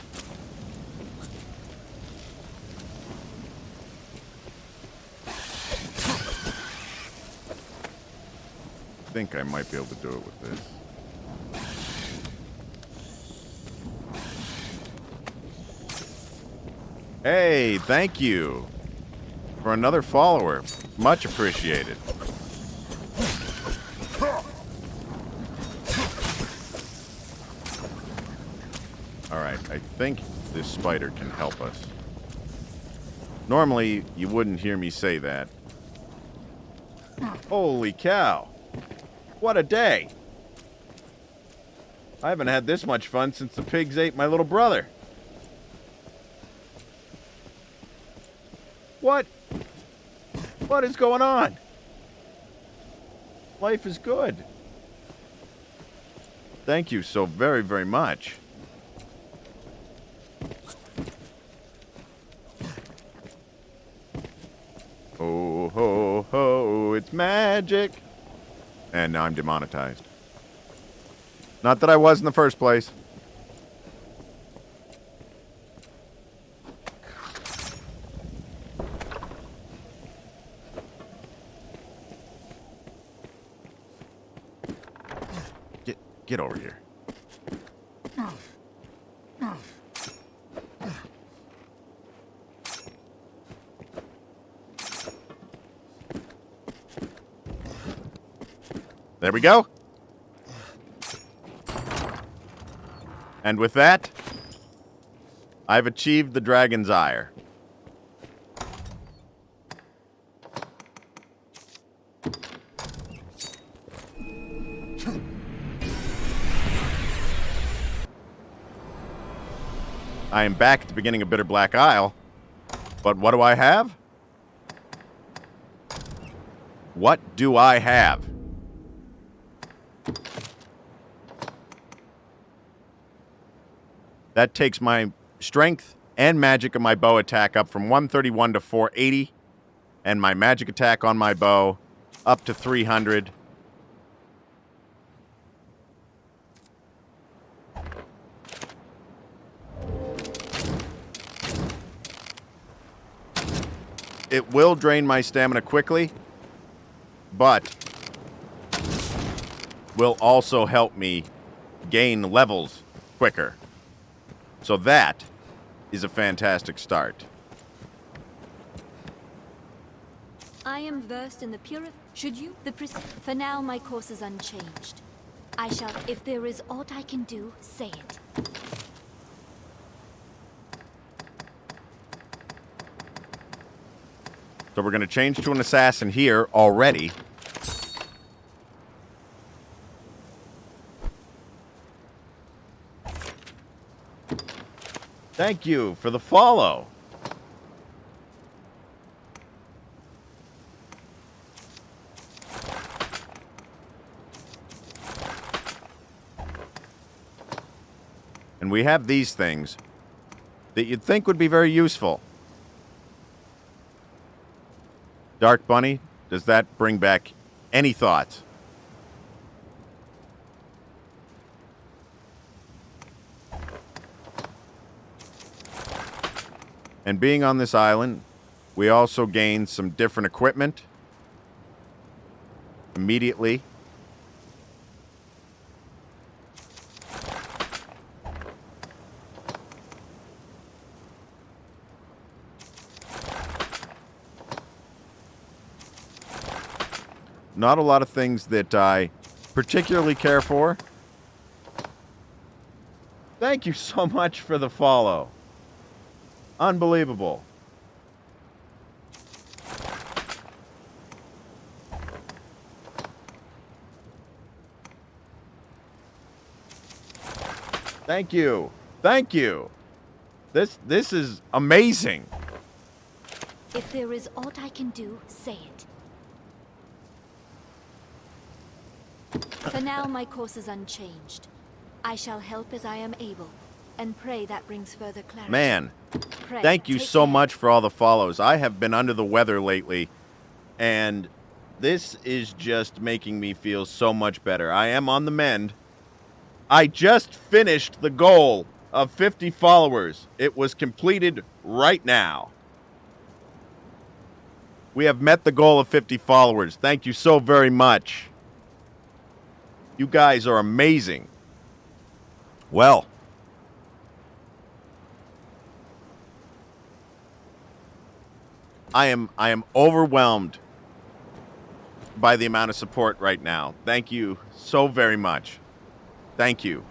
I think I might be able to do it with this. Hey, thank you for another follower. Much appreciated. Alright, I think this spider can help us. Normally, you wouldn't hear me say that. Holy cow. What a day. I haven't had this much fun since the pigs ate my little brother. What? What is going on? Life is good. Thank you so very, very much. Ho, ho, ho, it's magic. And now I'm demonetized. Not that I was in the first place. Get over here. There we go. And with that, I've achieved the dragon's ire. I am back at the beginning of Bitterblack Isle, but what do I have? What do I have? That takes my strength and magic of my bow attack up from 131 to 480, and my magic attack on my bow up to 300. It will drain my stamina quickly, but will also help me gain levels quicker. So that is a fantastic start. I am versed in the should you? For now, my course is unchanged. I shall, if there is aught I can do, say it. So we're going to change to an assassin here already. Thank you for the follow. And we have these things that you'd think would be very useful. Dark Bunny, does that bring back any thoughts? And being on this island, we also gained some different equipment immediately. Not a lot of things that I particularly care for. Thank you so much for the follow. Unbelievable. Thank you. Thank you. This is amazing. If there is aught I can do, say it. For now, my course is unchanged. I shall help as I am able, and pray that brings further clarity. Man, Pray, thank you take so care. much for all the follows. I have been under the weather lately, and this is just making me feel so much better. I am on the mend. I just finished the goal of 50 followers. It was completed right now. We have met the goal of 50 followers. Thank you so very much. You guys are amazing. Well, I am overwhelmed by the amount of support right now. Thank you so very much. Thank you.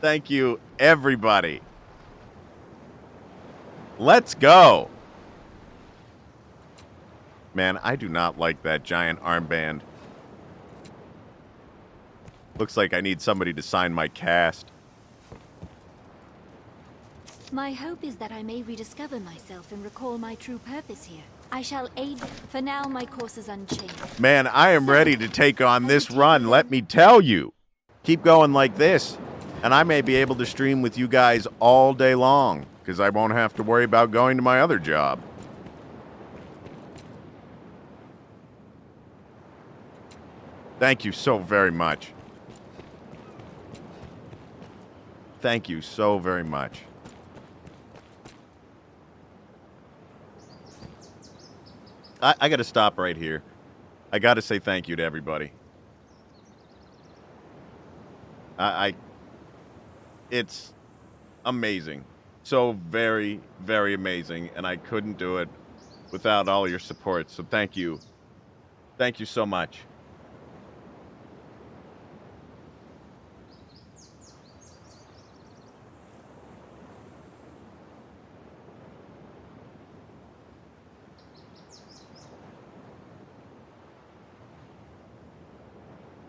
Thank you, everybody. Let's go. Man, I do not like that giant armband. Looks like I need somebody to sign my cast. My hope is that I may rediscover myself and recall my true purpose here. I shall aid. For now, my course is unchanged. Man, I am ready to take on this run, let me tell you. Keep going like this, and I may be able to stream with you guys all day long, because I won't have to worry about going to my other job. Thank you so very much. Thank you so very much. I got to stop right here. I got to say thank you to everybody. It's amazing. So very, very amazing. And I couldn't do it without all your support. So thank you. Thank you so much.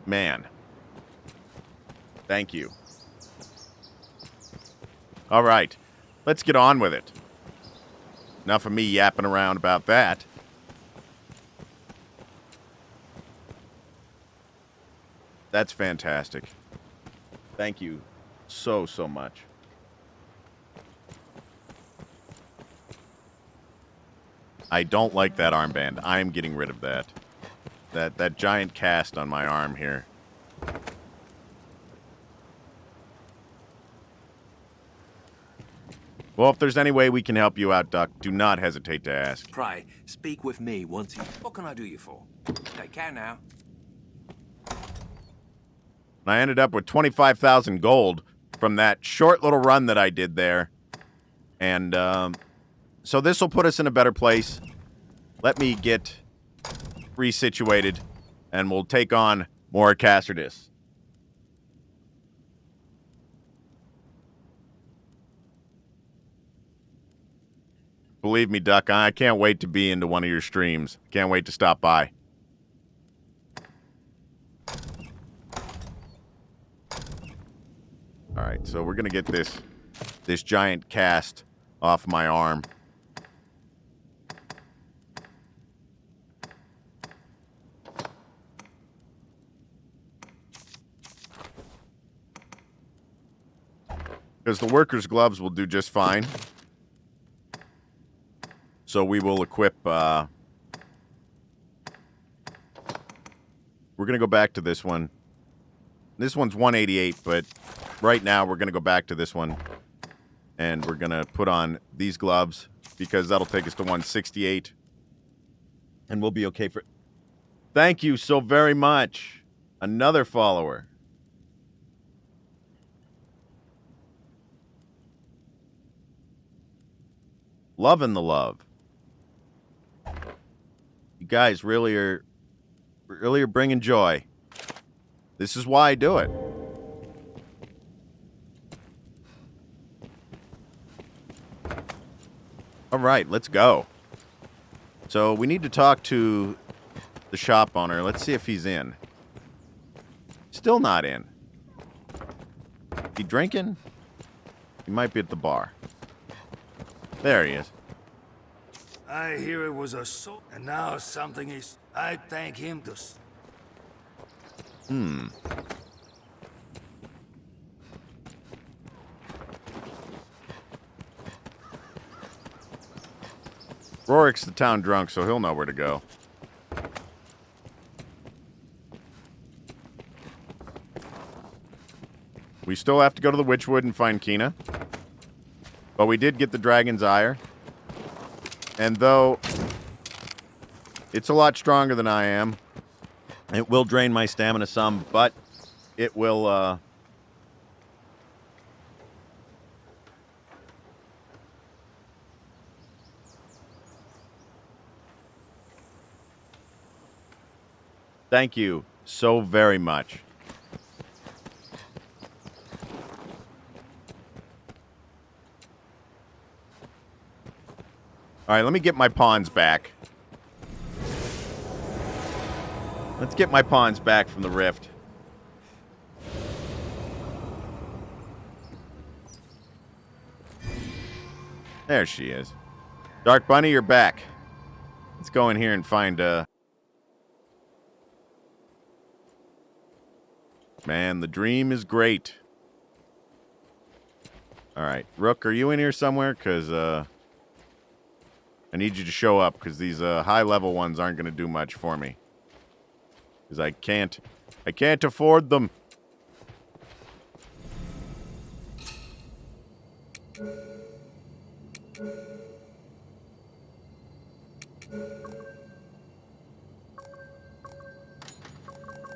Man. Thank you. All right. Let's get on with it. Enough of me yapping around about that. That's fantastic. Thank you so, so much. I don't like that armband. I am getting rid of that. That giant cast on my arm here. Well, if there's any way we can help you out, Duck, do not hesitate to ask. Pray, speak with me once you... What can I do you for? Take care now. I ended up with 25,000 gold from that short little run that I did there. And, so this will put us in a better place. Let me get resituated, and we'll take on more Castardus. Believe me, Duck, I can't wait to be into one of your streams. Can't wait to stop by. All right, so we're gonna get this giant cast off my arm. Because the workers' gloves will do just fine. So we will equip, we're going to go back to this one. This one's 188, but right now we're going to go back to this one. And we're going to put on these gloves because that'll take us to 168. And we'll be okay for... Thank you so very much. Another follower. Loving the love. You guys really are bringing joy. This is why I do it. All right, let's go. So we need to talk to the shop owner. Let's see if he's in. Still not in. He drinking? He might be at the bar. There he is. I hear it was a soul, and now something is... I thank him to... Rorik's the town drunk, so he'll know where to go. We still have to go to the Witchwood and find Kina. But we did get the Dragon's Ire. And though it's a lot stronger than I am, it will drain my stamina some, but it will, Thank you so very much. All right, let me get my pawns back. Let's get my pawns back from the rift. There she is. Dark Bunny, you're back. Let's go in here and find, Man, the dream is great. All right. Rook, are you in here somewhere? Because, I need you to show up, because these, high-level ones aren't going to do much for me. Because I can't afford them.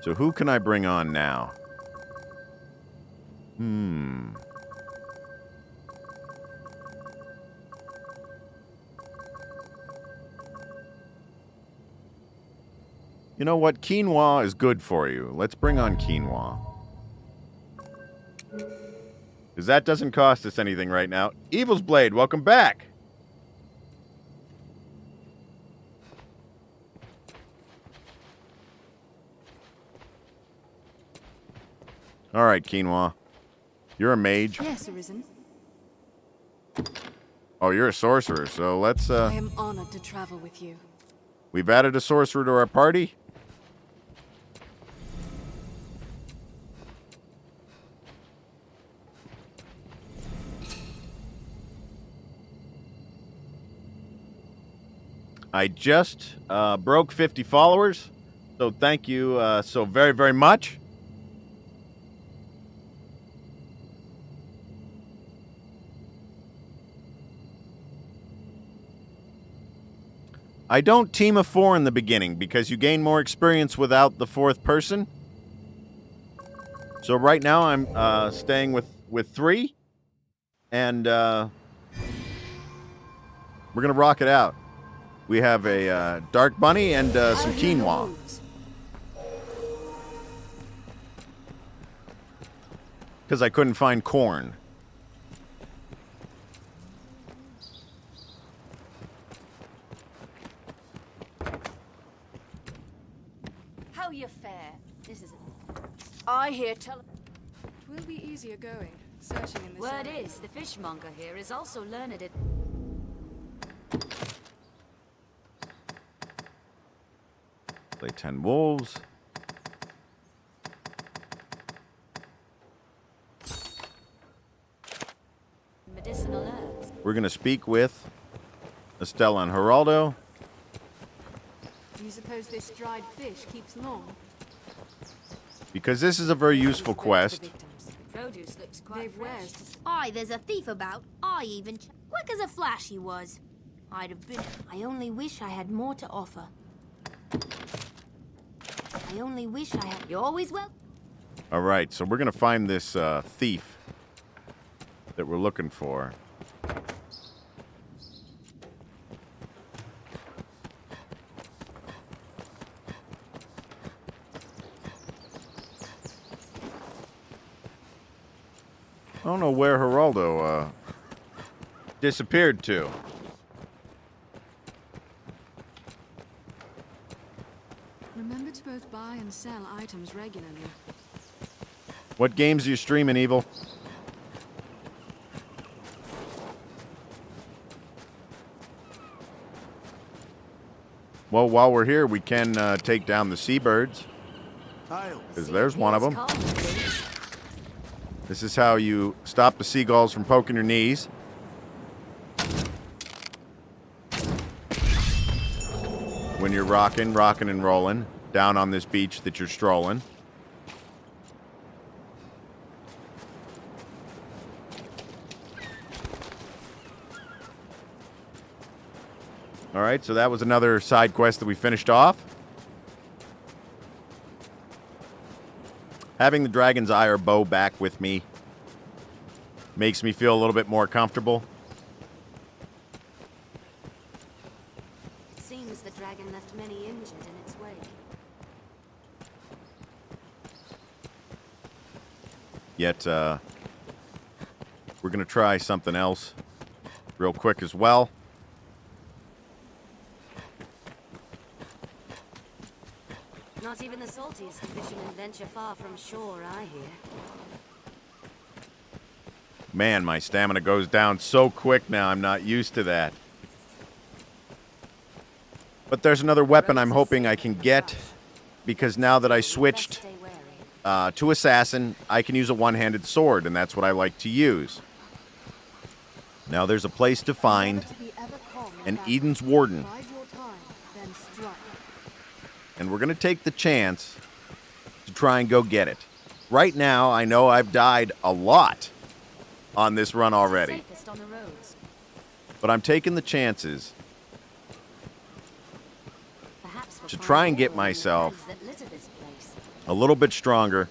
So who can I bring on now? You know what? Quinoa is good for you. Let's bring on quinoa. Because that doesn't cost us anything right now. Evil's Blade, welcome back. All right, Quinoa. You're a mage. Yes, Arisen. Oh, you're a sorcerer, so let's, I am honored to travel with you. We've added a sorcerer to our party. I just broke 50 followers, so thank you so very, very much. I don't team of 4 in the beginning because you gain more experience without the 4th person. So right now I'm staying with 3, and we're gonna rock it out. We have a Dark Bunny and some quinoa. Because I couldn't find corn. How you fare? This is I hear tell... It will be easier going. Searching in this Word is, the fishmonger here is also learned at... Play 10 wolves. medicinal herbs. We're going to speak with Estella and Geraldo. You suppose this dried fish keeps long? Because this is a very useful quest. Produce looks quite fresh. Aye, there's a thief about. I even... Quick as a flash he was. I'd have been... I only wish I had more to offer. I only wish I had... You're always well... All right, so we're going to find this thief that we're looking for. I don't know where Geraldo disappeared to. Remember to both buy and sell items regularly. What games are you streaming, Evil? Well, while we're here, we can take down the seabirds. Because there's one of them. This is how you stop the seagulls from poking your knees. When you're rocking and rolling down on this beach that you're strolling. All right, so that was another side quest that we finished off. Having the Dragon's Eye or bow back with me makes me feel a little bit more comfortable. It seems the dragon left many injured in its wake. Yet, we're going to try something else real quick as well. Not even the saltiest fishermen venture far from shore, I hear. Man, my stamina goes down so quick now. I'm not used to that. But there's another weapon I'm hoping I can get, because now that I switched to Assassin, I can use a one-handed sword, and that's what I like to use. Now there's a place to find an Eden's Warden. And we're going to take the chance to try and go get it. Right now, I know I've died a lot on this run already. But I'm taking the chances to try and get myself a little bit stronger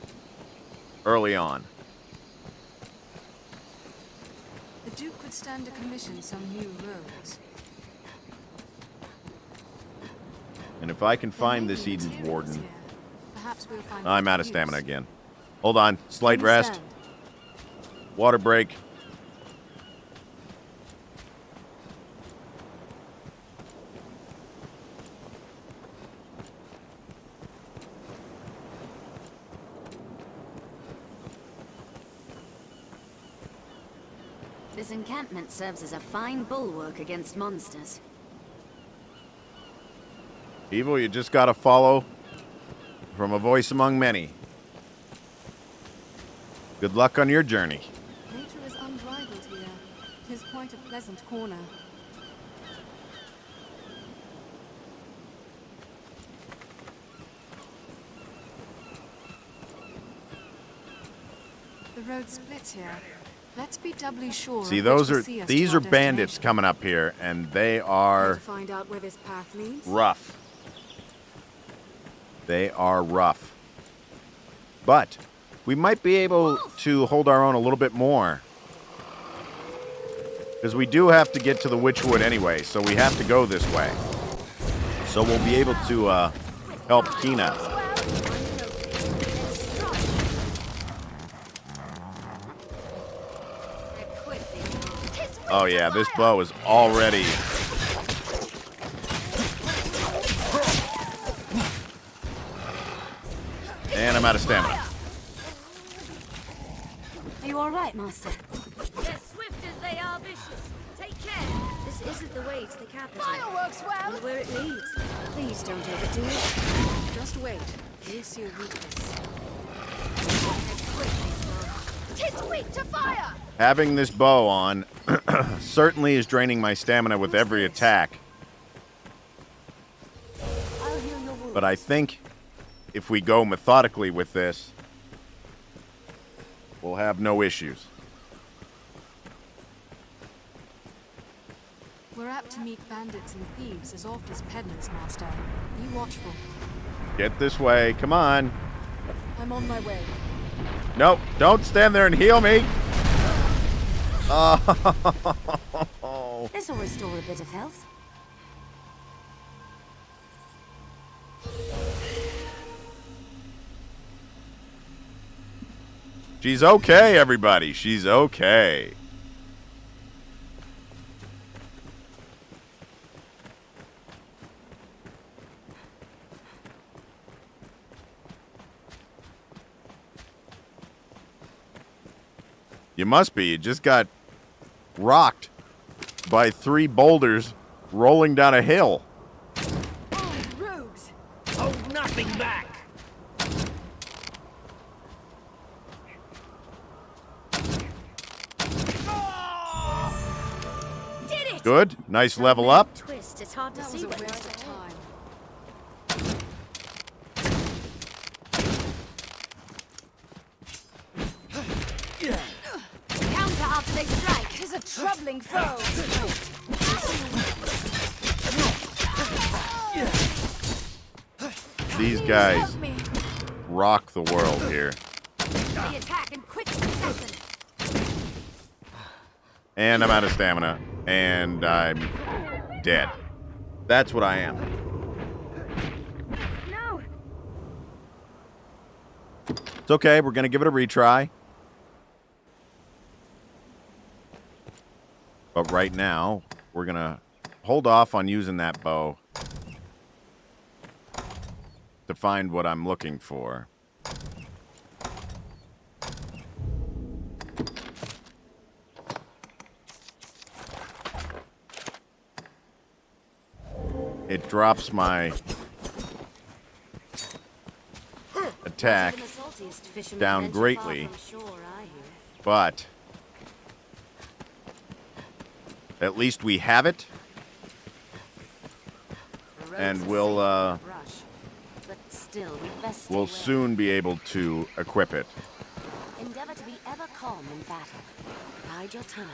early on. The Duke could stand to commission some new roads. And if I can find this Eden's Warden... Perhaps we'll find I'm out of stamina again. Hold on. Slight rest. Water break. This encampment serves as a fine bulwark against monsters. Evil, you just gotta follow from a voice among many. Good luck on your journey. Nature is unrivaled here. It is quite a pleasant corner. The road splits here. Let's be doubly sure. See, these are bandits coming up here, and they are find out where this path leads? rough. They are rough. But we might be able to hold our own a little bit more. Because we do have to get to the Witchwood anyway, so we have to go this way. So we'll be able to help Kina. Oh yeah, this bow is already... And I'm out of stamina. Are you all right, Master? They're swift as they are vicious. Take care. This isn't the way to the capital. Fireworks, well. Or where it leads. Please don't overdo it. Just wait. You'll see a weakness. Tis weak to fire. Having this bow on certainly is draining my stamina with every attack. But I think if we go methodically with this, we'll have no issues. We're apt to meet bandits and thieves as oft as peddlers, Master. Be watchful. Get this way. Come on. I'm on my way. Nope. Don't stand there and heal me. Oh. This will restore a bit of health. She's okay, everybody. She's okay. You must be. You just got rocked by 3 boulders rolling down a hill. Rogues. Hold nothing back. Did it. Good. Nice level up. Twist. It's hard to That see was a what waste of time. Counter after they strike. Tis a troubling foe. These guys rock the world here. They attack in quick succession. And I'm out of stamina. And I'm dead. That's what I am. No. It's okay. We're going to give it a retry. But right now, we're going to hold off on using that bow to find what I'm looking for. It drops my attack down greatly, but at least we have it, and we'll soon be able to equip it. Endeavor to be ever calm in battle. Bide your time,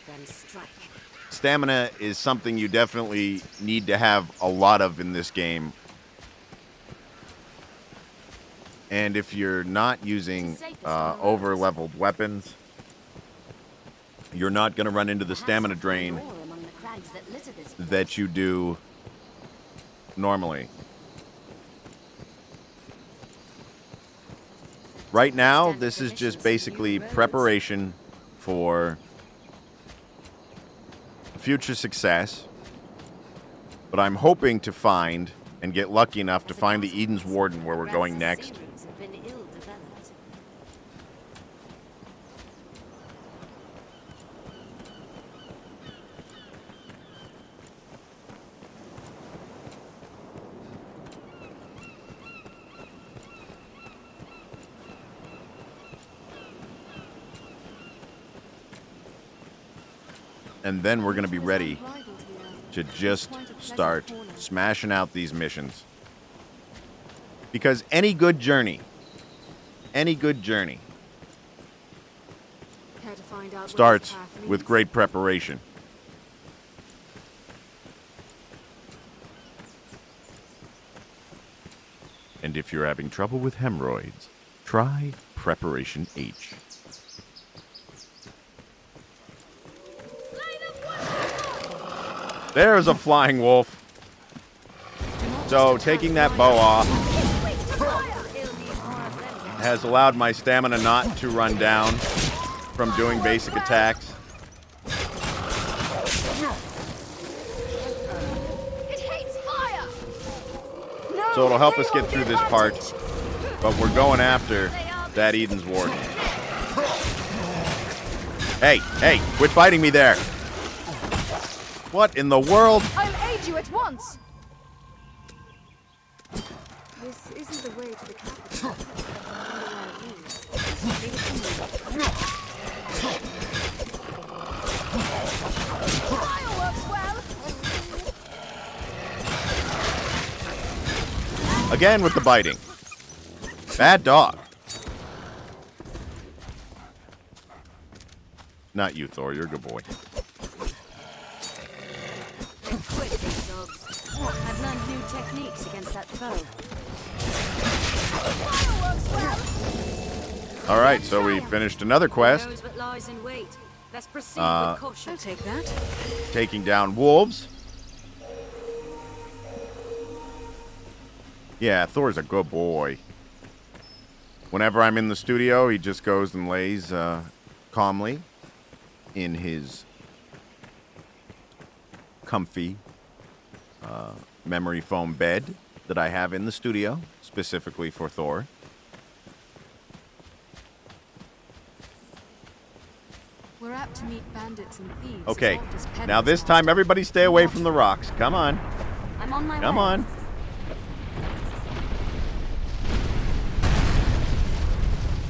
then strike. Stamina is something you definitely need to have a lot of in this game. And if you're not using over-leveled weapons, you're not going to run into the stamina drain that you do normally. Right now, this is just basically preparation for future success. But I'm hoping to find and get lucky enough to find the Eden's Warden where we're going next. And then we're going to be ready to just start smashing out these missions. Because any good journey starts with great preparation. And if you're having trouble with hemorrhoids, try Preparation H. There's a flying wolf. So taking that bow off has allowed my stamina not to run down from doing basic attacks. So it'll help us get through this part, but we're going after that Eden's Warden. Hey, quit biting me there. What in the world? I'll aid you at once. This isn't the way to the capital. Fireworks well. Again with the biting. Bad dog. Not you, Thor. You're a good boy. They're quick, these dogs. I've learned new techniques against that foe. All right, so we finished another quest. Knows what lies in wait. Let's proceed with caution. I'll take that. Taking down wolves. Yeah, Thor's a good boy. Whenever I'm in the studio, he just goes and lays calmly in his comfy memory foam bed that I have in the studio, specifically for Thor. We're apt to meet bandits and thieves. Okay, as oft as peddlers, now this time everybody stay away from the rocks. Come on. I'm on my way. Come on.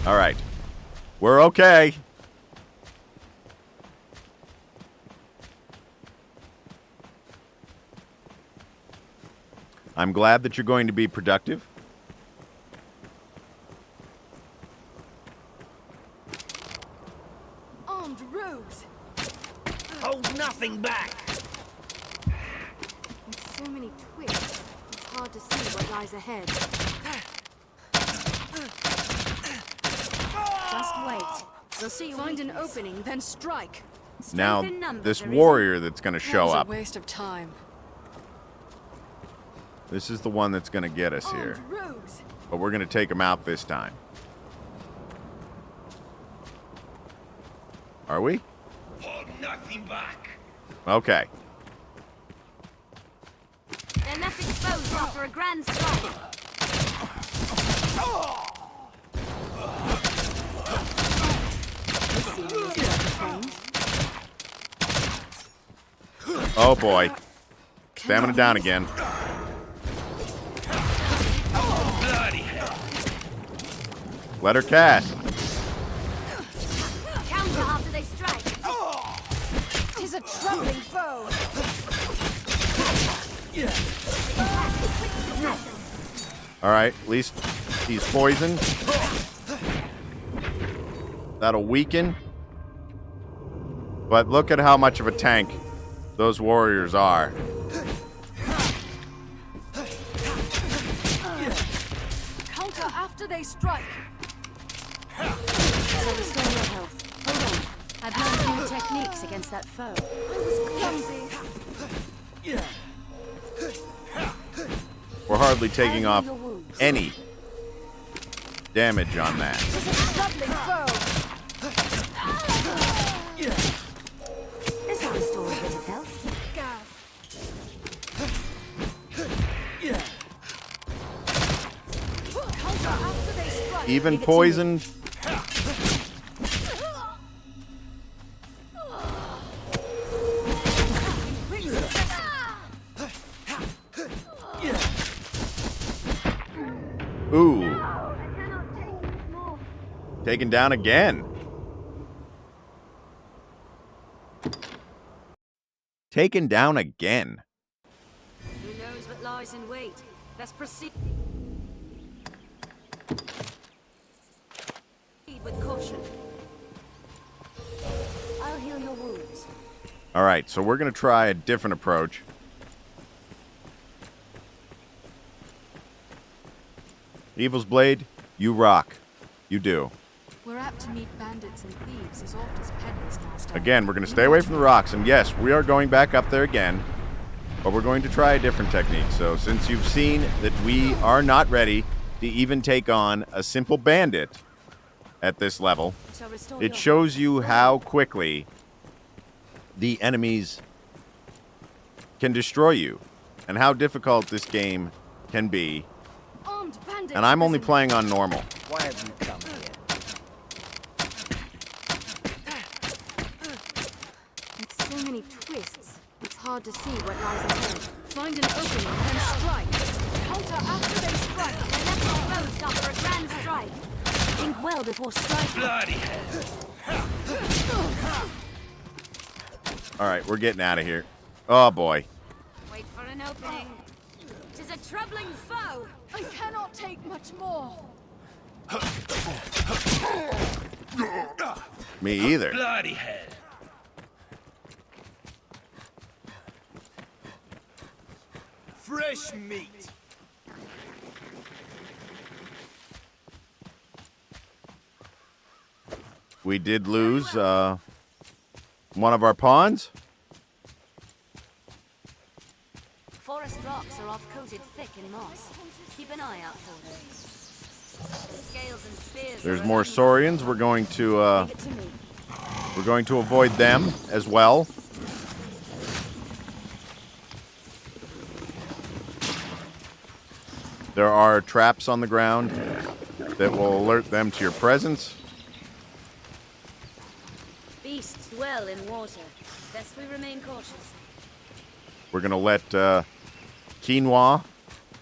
All right. We're okay. I'm glad that you're going to be productive. Armed rogues. Hold nothing back. With so many twists, it's hard to see what lies ahead. Just wait. We'll see you. Find an opening, then strike. Now, this warrior that's going to show That was up. a waste of time. This is the one that's going to get us here. But we're going to take him out this time. Are we? Hold nothing back. Okay. They're left exposed after a grand strike. Oh boy. Stamina down again. Let her cast. Counter after they strike. Tis a trembling foe. Alright, at least he's poisoned. That'll weaken. But look at how much of a tank those warriors are. Counter after they strike. So restore your health. Hold on. I've learned new techniques against that foe. I was clumsy. We're hardly taking off any damage on that. Tis a trembling foe. This will restore a bit of health. Counter after they strike. Even poisoned. Ooh. Taken down again. Taken down again. Who knows what lies in wait? Let's proceed with caution. I'll heal your wounds. All right, so we're going to try a different approach. Evil's Blade, you rock. You do. We're apt to meet bandits and thieves as oft as peddlers, Master. Again, we're going to stay away from the rocks, and yes, we are going back up there again, but we're going to try a different technique. So since you've seen that we are not ready to even take on a simple bandit at this level, it shows you how quickly the enemies can destroy you and how difficult this game can be. And I'm only playing on normal. Why have you come here? twists. It's hard to see what lies ahead. Find an opening and strike. Counter after they strike. They left our road stop for a grand strike. Think well before striking. Bloody hell! All right, we're getting out of here. Oh, boy. Wait for an opening. 'Tis a troubling foe. I cannot take much more. Me either. Bloody hell! Fresh meat. We did lose one of our pawns. Forest rocks are off-coated thick in moss. Keep an eye out for them. The scales and spears. There's more Saurians. We're going to avoid them as well. There are traps on the ground that will alert them to your presence. Beasts dwell in water. Best we remain cautious. We're going to let quinoa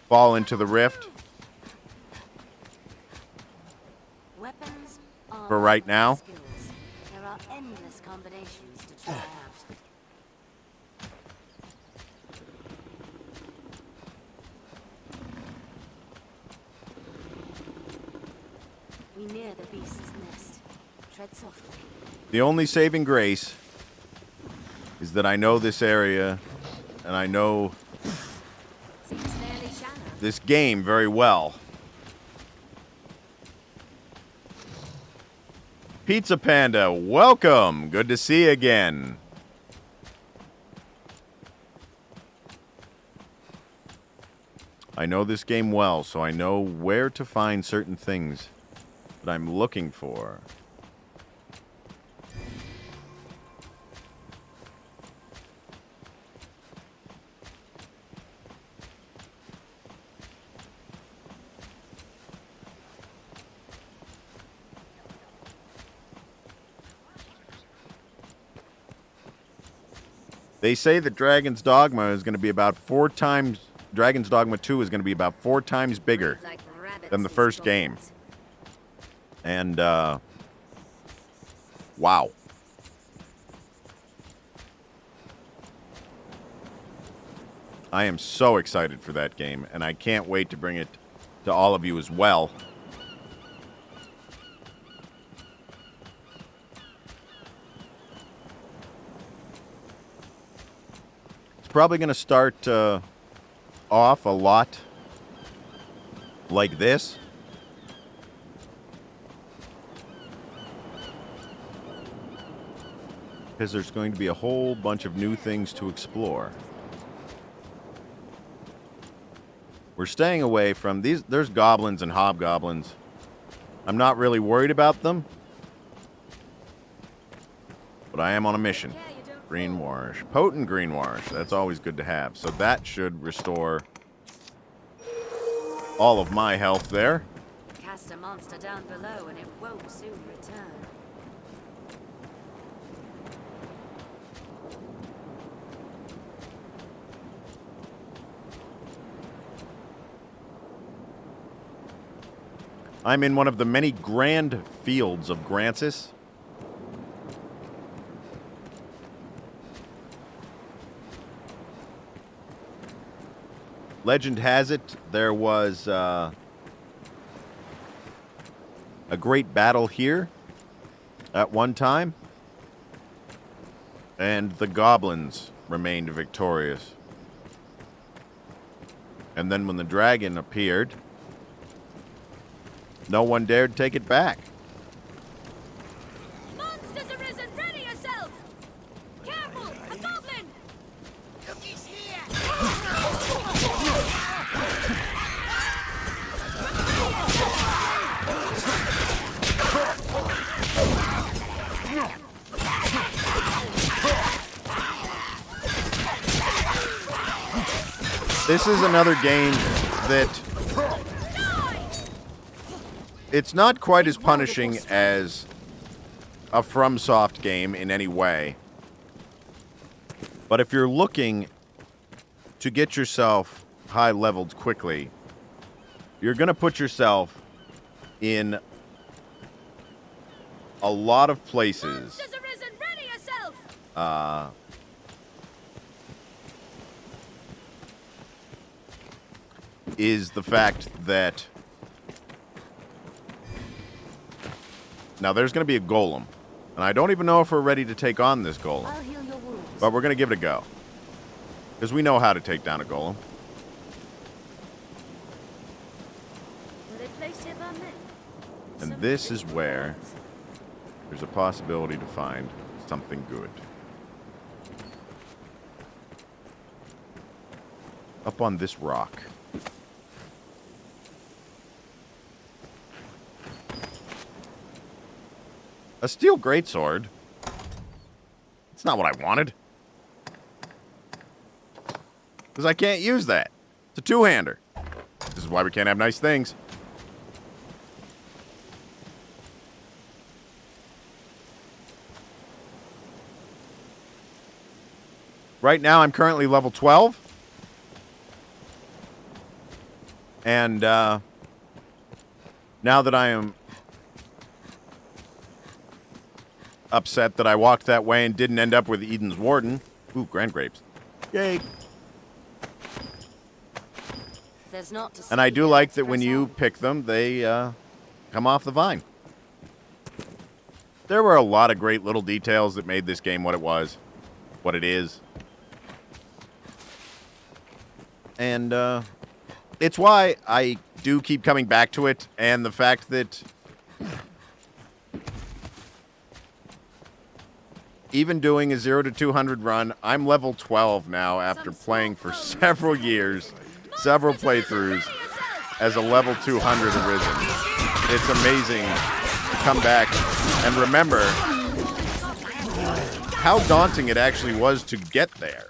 fall into the rift Weapons for right now. skills. There are endless combinations to try out. We near the beast's nest. Tread softly. The only saving grace is that I know this area and I know Seems fairly shallow. this game very well. Pizza Panda, welcome. Good to see you again. I know this game well, so I know where to find certain things that I'm looking for. They say that Dragon's Dogma is going to be about 4 times... Dragon's Dogma 2 is going to be about 4 times bigger than the first game. And, wow. I am so excited for that game, and I can't wait to bring it to all of you as well. Probably going to start off a lot like this. Because there's going to be a whole bunch of new things to explore. We're staying away from these. There's goblins and hobgoblins. I'm not really worried about them. But I am on a mission. Greenwash. Potent greenwash. That's always good to have. So that should restore all of my health there. Cast a monster down below and it won't soon return. I'm in one of the many grand fields of Grancis. Legend has it there was a great battle here at one time, and the goblins remained victorious. And then when the dragon appeared, no one dared take it back. Monsters arisen! Ready yourself! Careful! A goblin! Cookie's here! This is another game that it's not quite as punishing as a FromSoft game in any way. But if you're looking to get yourself high-leveled quickly, you're going to put yourself in a lot of places. Is the fact that now there's going to be a golem, and I don't even know if we're ready to take on this golem, but we're going to give it a go because we know how to take down a golem. And this is where there's a possibility to find something good. Up on this rock. A steel greatsword? It's not what I wanted. Because I can't use that. It's a two-hander. This is why we can't have nice things. Right now, I'm currently level 12. And now that I am upset that I walked that way and didn't end up with Eden's Warden. Ooh, grand grapes. Yay. And I do like that when you pick them, they come off the vine. There were a lot of great little details that made this game what it was, what it is. And it's why I do keep coming back to it, and the fact that even doing a 0 to 200 run, I'm level 12 now after playing for several years, several playthroughs as a level 200 Arisen. It's amazing to come back and remember how daunting it actually was to get there.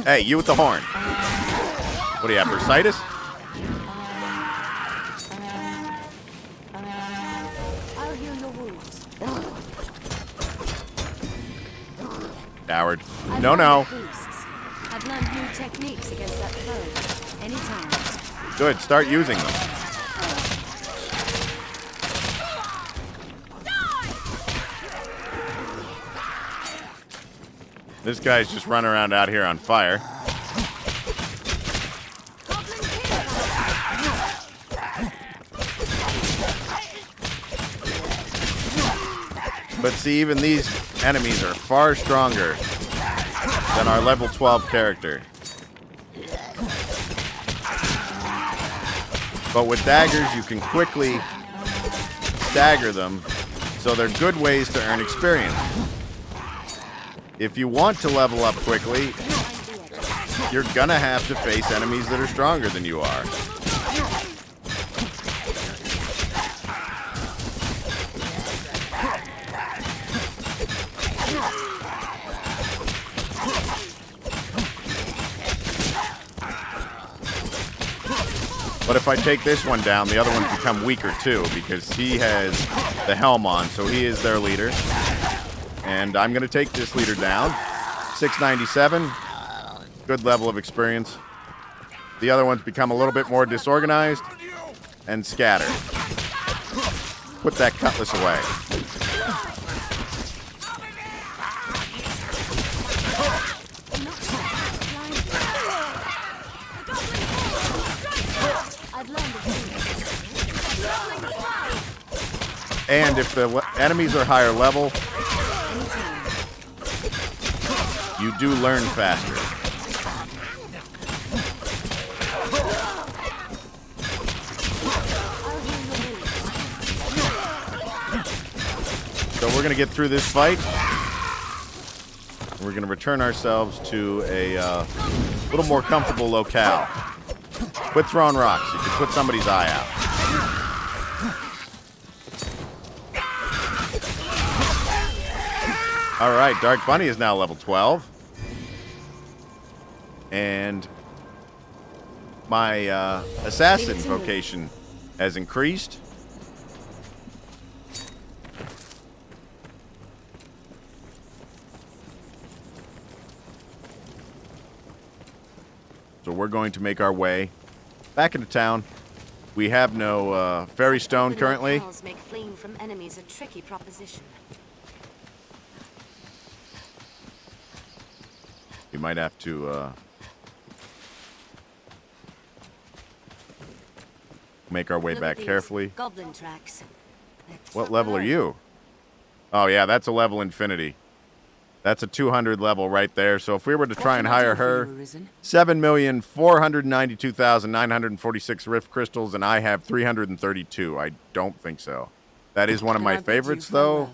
Hey, you with the horn. What do you have, bursitis? Coward. No, no. I've learned new techniques against that foe. Anytime. Good, start using them. This guy's just running around out here on fire. But see, even these enemies are far stronger than our level 12 character. But with daggers, you can quickly stagger them, so they're good ways to earn experience. If you want to level up quickly, you're gonna have to face enemies that are stronger than you are. But if I take this one down, the other ones become weaker too, because he has the helm on, so he is their leader. And I'm going to take this leader down. 697. Good level of experience. The other ones become a little bit more disorganized and scatter. Put that cutlass away. And if the enemies are higher level, you do learn faster. So we're going to get through this fight. We're going to return ourselves to a little more comfortable locale. Quit throwing rocks. You can put somebody's eye out. All right, Dark Bunny is now level 12. And my assassin vocation has increased. So we're going to make our way back into town. We have no fairy stone currently. Locales make fleeing from enemies a tricky proposition. We might have to make our way Look back at these carefully. Goblin tracks. What level are you? Oh yeah, that's a level infinity. That's a 200 level right there. So if we were to try and hire her, 7,492,946 rift crystals, and I have 332. I don't think so. That is one of my favorites, though.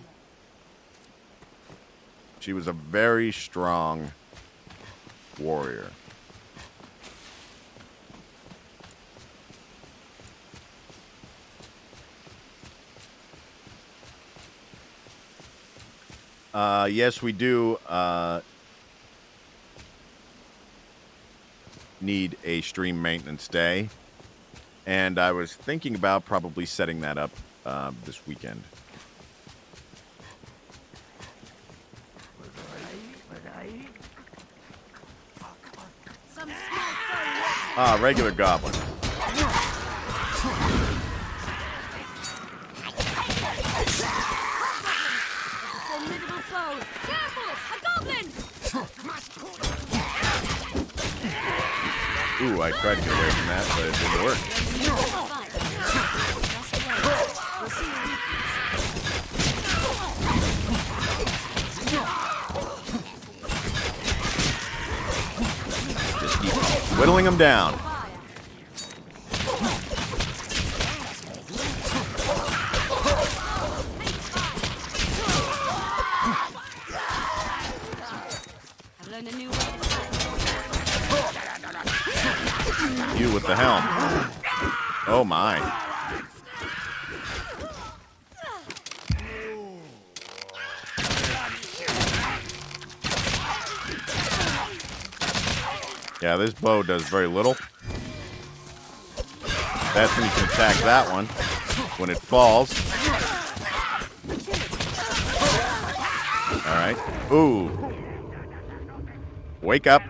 She was a very strong warrior. Yes, we do need a stream maintenance day. And I was thinking about probably setting that up this weekend. Regular goblin. Formidable foe! Careful! A goblin! Ooh, I tried to get away from that, but it didn't work. Just keep whittling them down. You with the helm. Oh my. Yeah, this bow does very little. That's when you can attack that one when it falls. All right. Ooh. Wake up.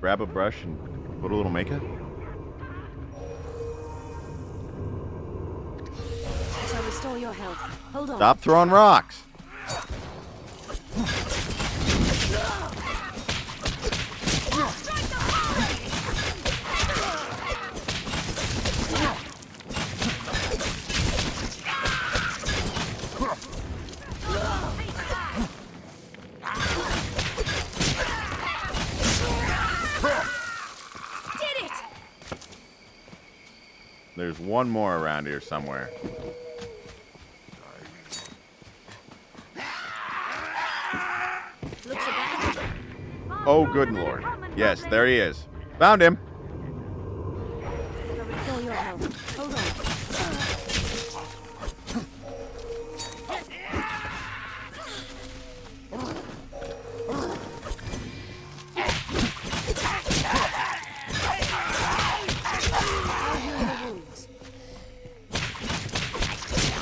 Grab a brush and put a little makeup. I shall restore your health. Hold on. Stop throwing rocks. There's one more around here somewhere. Oh, good lord. Yes, there he is. Found him. Restore your health. Hold on.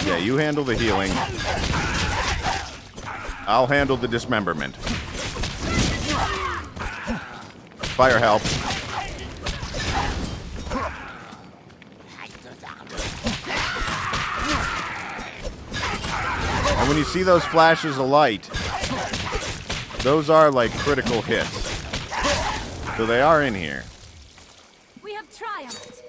Yeah, you handle the healing. I'll handle the dismemberment. Fire help. And when you see those flashes of light, those are like critical hits. So they are in here. We have triumphed.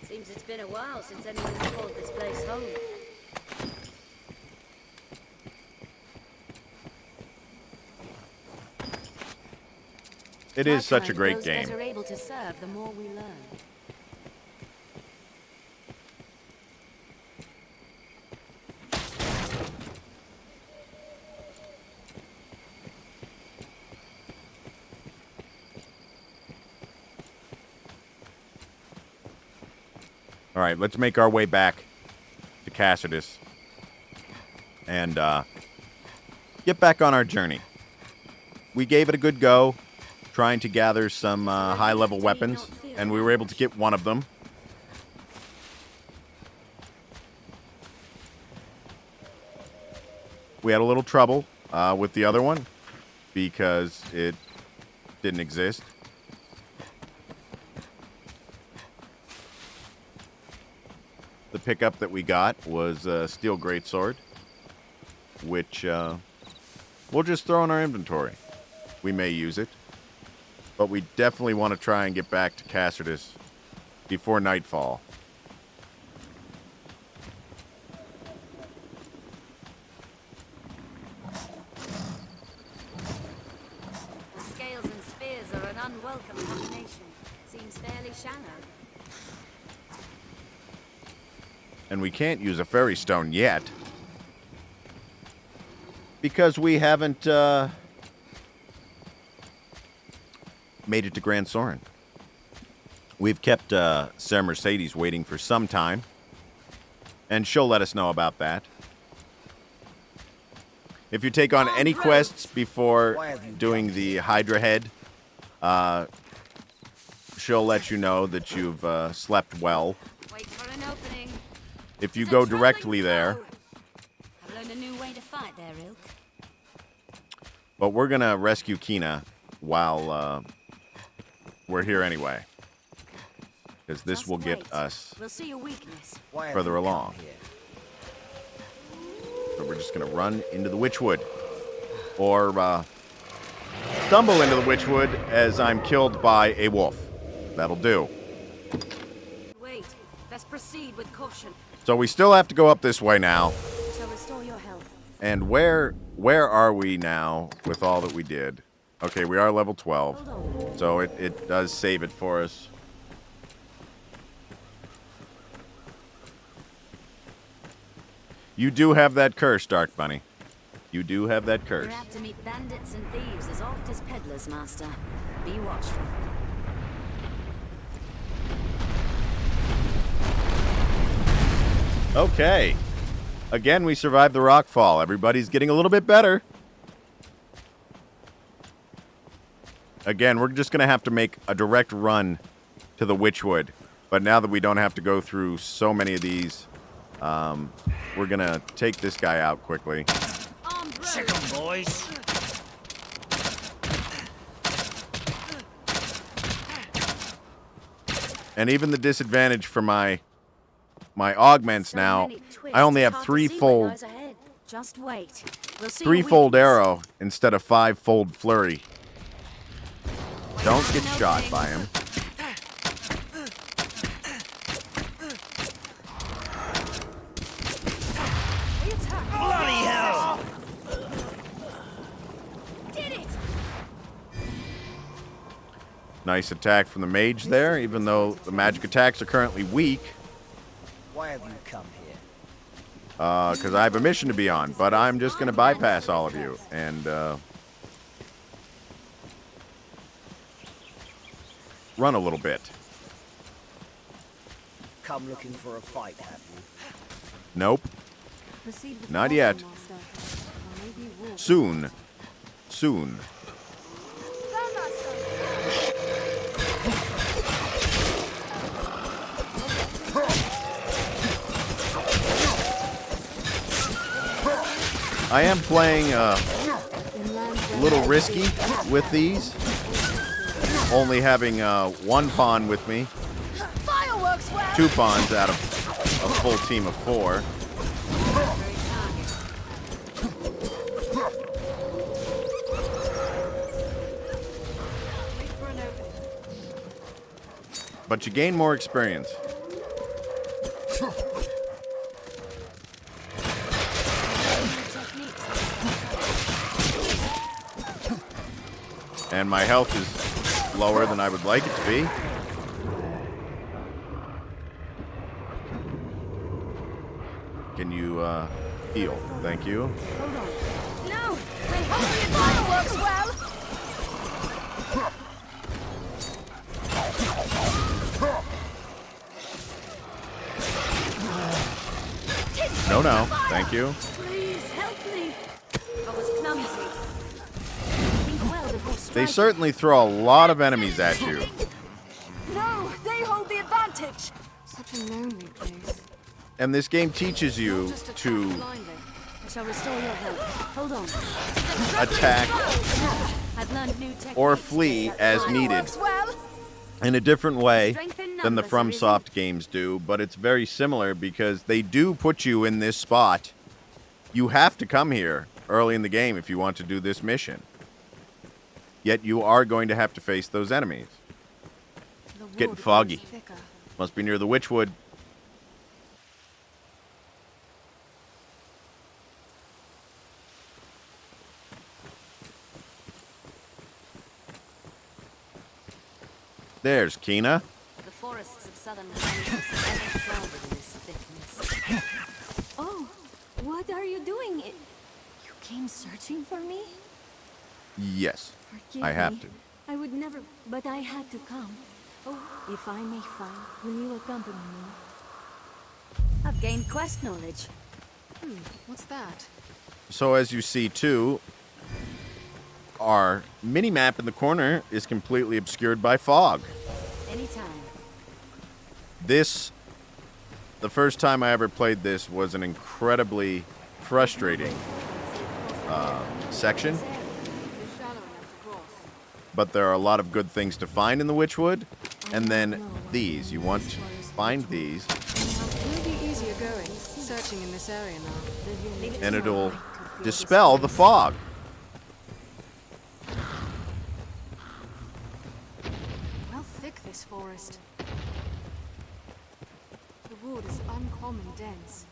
Seems it's been a while since anyone's called this place home. It is such a great game. Better able to serve the more we learn. All right, let's make our way back to Cassidus and get back on our journey. We gave it a good go, trying to gather some high-level weapons, and we were able to get one of them. we had a little trouble with the other one because it didn't exist. The pickup that we got was a steel greatsword, which we'll just throw in our inventory. We may use it, but we definitely want to try and get back to Cassardus before nightfall. The scales and spears are an unwelcome combination. Seems fairly shallow. And we can't use a fairy stone yet because we haven't made it to Grand Soren. We've kept Sarah Mercedes waiting for some time, and she'll let us know about that. If you take on any quests before doing the Hydra Head, she'll let you know that you've slept well. Wait for an opening. If you go directly there. I've learned a new way to fight there, Ilk. But we're going to rescue Kina while we're here anyway. Because this will get us We'll see your weakness. further along. So we're just going to run into the Witchwood. Or stumble into the Witchwood as I'm killed by a wolf. That'll do. Wait, let's proceed with caution. So we still have to go up this way now. Shall restore your health. And where are we now with all that we did? Okay, we are level 12. So it does save it for us. You do have that curse, Dark Bunny. You do have that curse. You're apt to meet bandits and thieves as oft as peddlers, Master. Be watchful. Okay. Again, we survived the rockfall. Everybody's getting a little bit better. Again, we're just going to have to make a direct run to the Witchwood. But now that we don't have to go through so many of these, we're going to take this guy out quickly. Sick 'em, boys. And even the disadvantage for my augments now, I only have threefold Just wait. We'll see threefold arrow instead of fivefold flurry. Don't get shot by him. Bloody hell! Did it! Nice attack from the mage there, even though the magic attacks are currently weak. Why have you come here? Because I have a mission to be on, but I'm just going to bypass all of you and run a little bit. Come looking for a fight, have you? Nope. Not yet. Soon. Soon. I am playing a little risky with these. Only having one pawn with me. Fireworks, 2 pawns out of a full team of 4. But you gain more experience. And my health is lower than I would like it to be. Can you heal? Thank you. No! We hope the fireworks well! No, no. Thank you. Please help me. I was clumsy. Think well before They striking. certainly throw a lot of enemies at you. No! They hold the advantage! Such a lonely place. And this game teaches you to shall restore your health. Hold on. attack, I've learned new techniques. or flee as needed in a different way than the FromSoft games do, but it's very similar because they do put you in this spot. You have to come here early in the game if you want to do this mission. Yet you are going to have to face those enemies. It's getting foggy. Must be near the Witchwood. There's Kina. The forests of southern Kansas are ever shrouded in this thickness. Oh, what are you doing? You came searching for me? Yes, Forgive I have me. to. I would never, but I had to come. Oh, if I may find, will you accompany me? I've gained quest knowledge. What's that? So as you see too, our mini-map in the corner is completely obscured by fog. Anytime. This, the first time I ever played this, was an incredibly frustrating section. But there are a lot of good things to find in the Witchwood. And then these. You want to find these. It'll be easier going, searching in this area now. And it'll dispel the fog. How thick this forest. The wood is uncommon dense.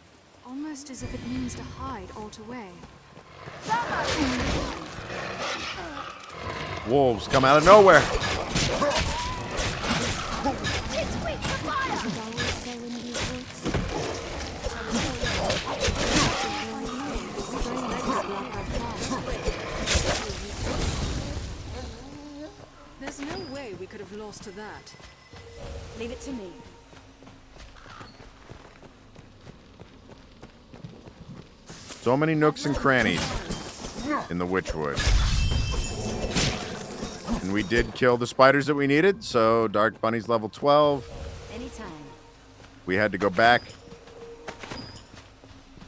Almost as if it means to hide all the way. Wolves come out of nowhere. There's no way we could have lost to that. Leave it to me. So many nooks and crannies in the Witchwood. And we did kill the spiders that we needed, so Dark Bunny's level 12. Anytime. We had to go back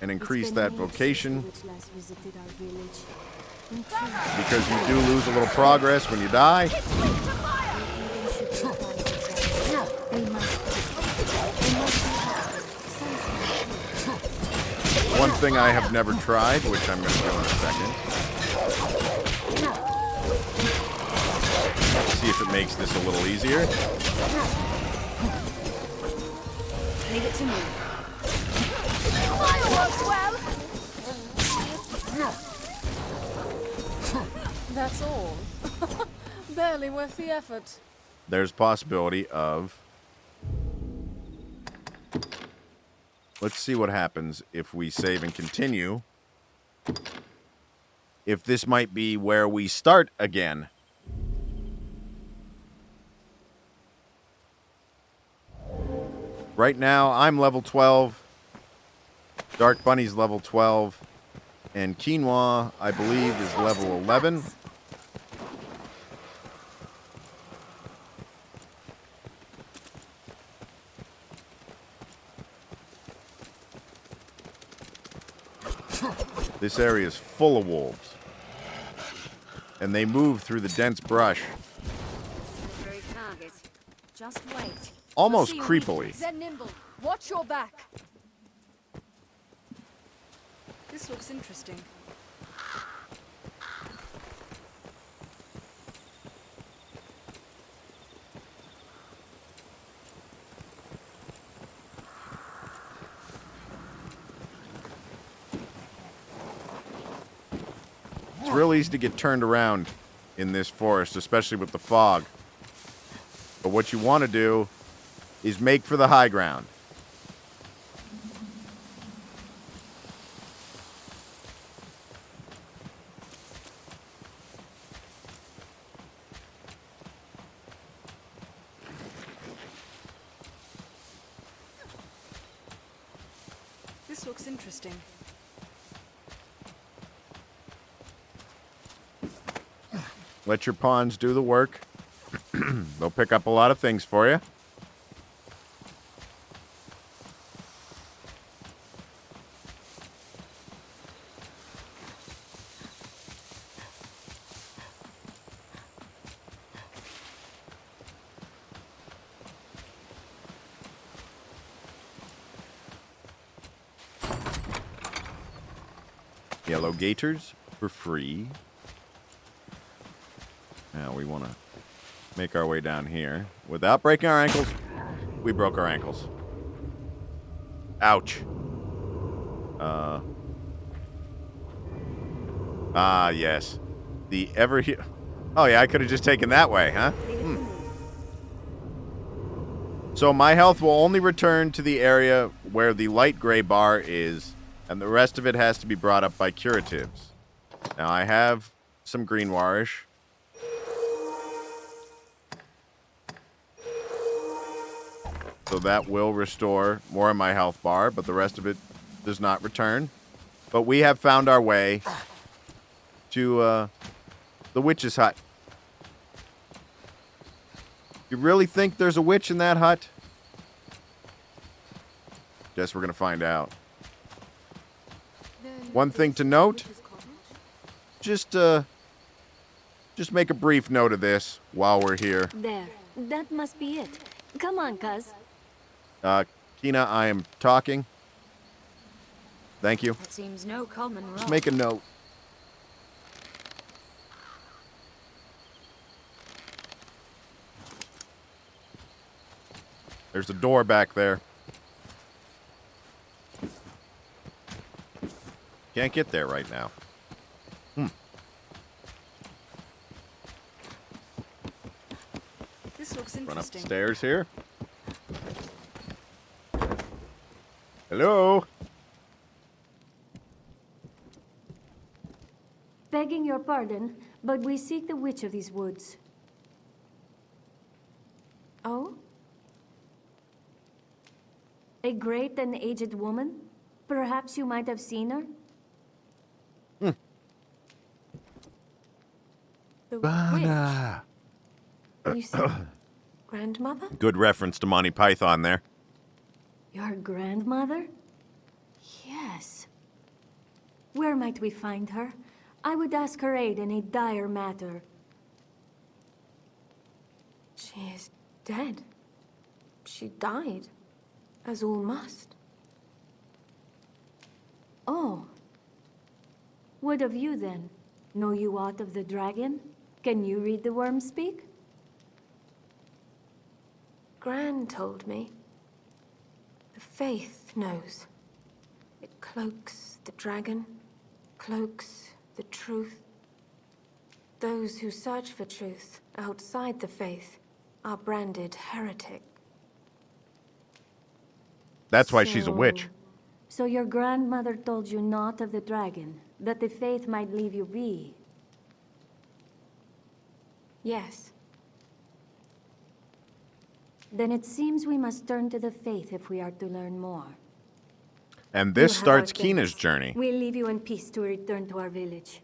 and increase that vocation because you do lose a little progress when you die. One thing I have never tried, which I'm going to do in a second. See if it makes this a little easier. Leave it to me. Fireworks, well! That's all. Barely worth the effort. There's possibility of... Let's see what happens if we save and continue. If this might be where we start again. Right now, I'm level 12. Dark Bunny's level 12. And Quinoa, I believe, is level 11. This area is full of wolves. And they move through the dense brush. Very target. Just wait. Almost creepily. Zen nimble. Watch your back. This looks interesting. It's real easy to get turned around in this forest, especially with the fog. But what you want to do is make for the high ground. This looks interesting. Let your pawns do the work. They'll pick up a lot of things for you. Yellow gators for free. Now we want to make our way down here. Without breaking our ankles. We broke our ankles. Ouch. Yes. The ever... Oh, yeah, I could have just taken that way, huh? So my health will only return to the area where the light gray bar is, and the rest of it has to be brought up by curatives. Now, I have some greenwarish. So that will restore more of my health bar, but the rest of it does not return. But we have found our way to the witch's hut. You really think there's a witch in that hut? Guess we're going to find out. One thing to note, just make a brief note of this while we're here. There. That must be it. Come on, cuz. Kina, I am talking. Thank you. That seems no common wrong. Just make a note. There's a door back there. Can't get there right now. This looks Run up the interesting. stairs here. Hello? Begging your pardon, but we seek the witch of these woods. Oh? A great and aged woman? Perhaps you might have seen her? The Bana. witch? You said grandmother? Good reference to Monty Python there. Your grandmother? Yes. Where might we find her? I would ask her aid in a dire matter. She is dead. She died, as all must. Oh. What of you then? Know you aught of the dragon? Can you read the worm speak? Gran told me. The faith knows. It cloaks the dragon, cloaks the truth. Those who search for truth outside the faith are branded heretic. That's why she's a witch. So your grandmother told you naught of the dragon, that the faith might leave you be? Yes. Then it seems we must turn to the faith if we are to learn more. And this You have starts our Kina's thanks. journey. We'll leave you in peace to return to our village.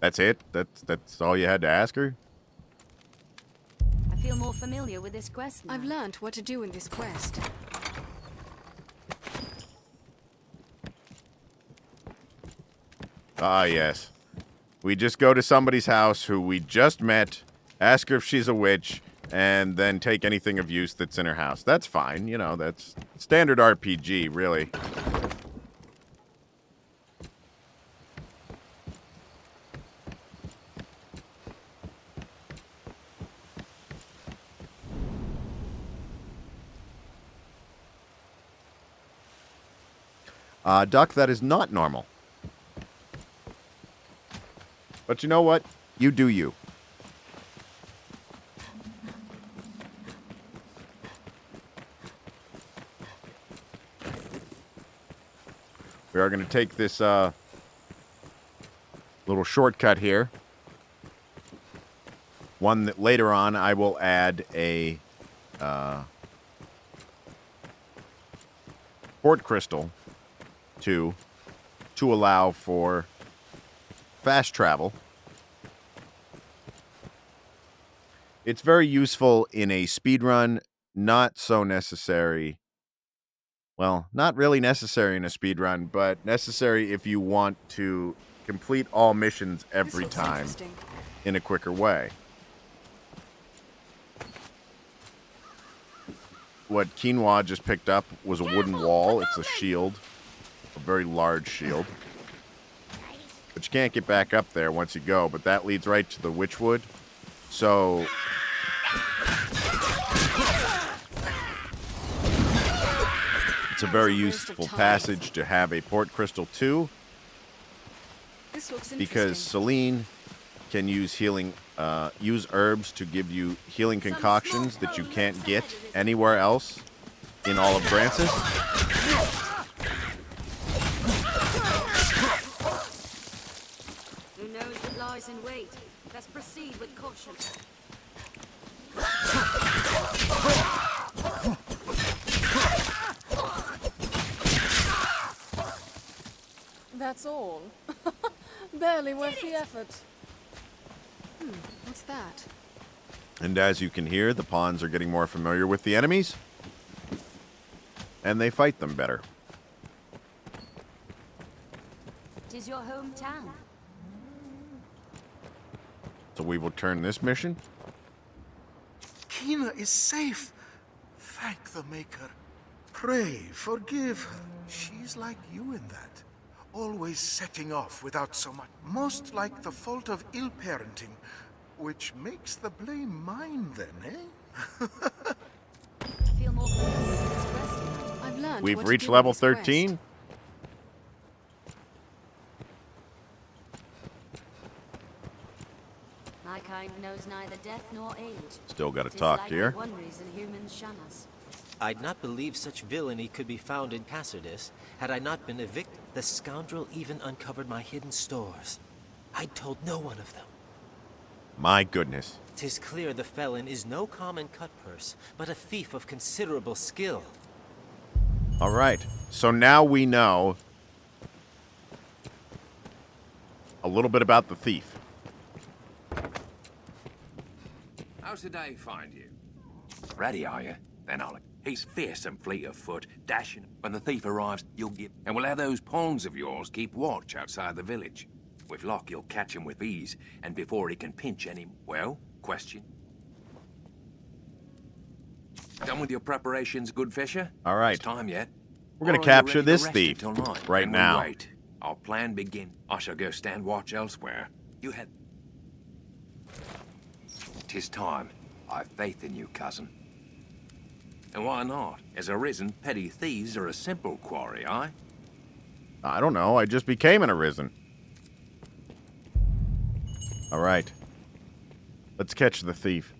That's it? That's all you had to ask her? I feel more familiar with this quest now. I've learned what to do in this quest. Ah, yes. We just go to somebody's house who we just met, ask her if she's a witch, and then take anything of use that's in her house. That's fine, you know, that's standard RPG, really. Duck, that is not normal. But you know what? You do you. We are going to take this little shortcut here. One that later on I will add a port crystal to allow for fast travel. It's very useful in a speedrun, not so necessary. Well, not really necessary in a speedrun, but necessary if you want to complete all missions every time in a quicker way. what Quinoa just picked up was a wooden wall. It's a shield. A very large shield. But you can't get back up there once you go. But that leads right to the Witchwood. So... it's a very useful passage to have a Port Crystal 2. Because Celine can use use herbs to give you healing concoctions that you can't get anywhere else in all of Brancis. Who knows what lies in wait? Let's proceed with caution. That's all. Barely worth the effort. What's that? And as you can hear, the pawns are getting more familiar with the enemies. And they fight them better. Tis your hometown. So we will turn this mission. Kina is safe. Thank the Maker. Pray, forgive her. She's like you in that. Always setting off without so much. Most like the fault of ill parenting, which makes the blame mine then, eh? Feel more familiar with this quest. I've learned We've what to reached do level with this 13. quest. My kind knows neither death nor age. Still got to 'Tis talk likely here. One reason humans shun us. I'd not believe such villainy could be found in Cassardis had I not been evicted. The scoundrel even uncovered my hidden stores. I'd told no one of them. My goodness. 'Tis clear the felon is no common cutpurse, but a thief of considerable skill. All right. So now we know a little bit about the thief. How's the day find you? Ready, are you? Then he's fierce and fleet of foot, dashing. When the thief arrives, you'll get... And we'll have those pawns of yours keep watch outside the village. With luck, you'll catch him with ease, and before he can pinch any... Well, question? Done with your preparations, good fisher? All right. It's time yet? We're going Or to are you capture ready to this rest thief until night? right Then we now. wait. Our plan begin. I shall go stand watch elsewhere. You had... 'Tis time. I've faith in you, cousin. And why not? As arisen, petty thieves are a simple quarry, aye? I don't know. I just became an arisen. All right. Let's catch the thief.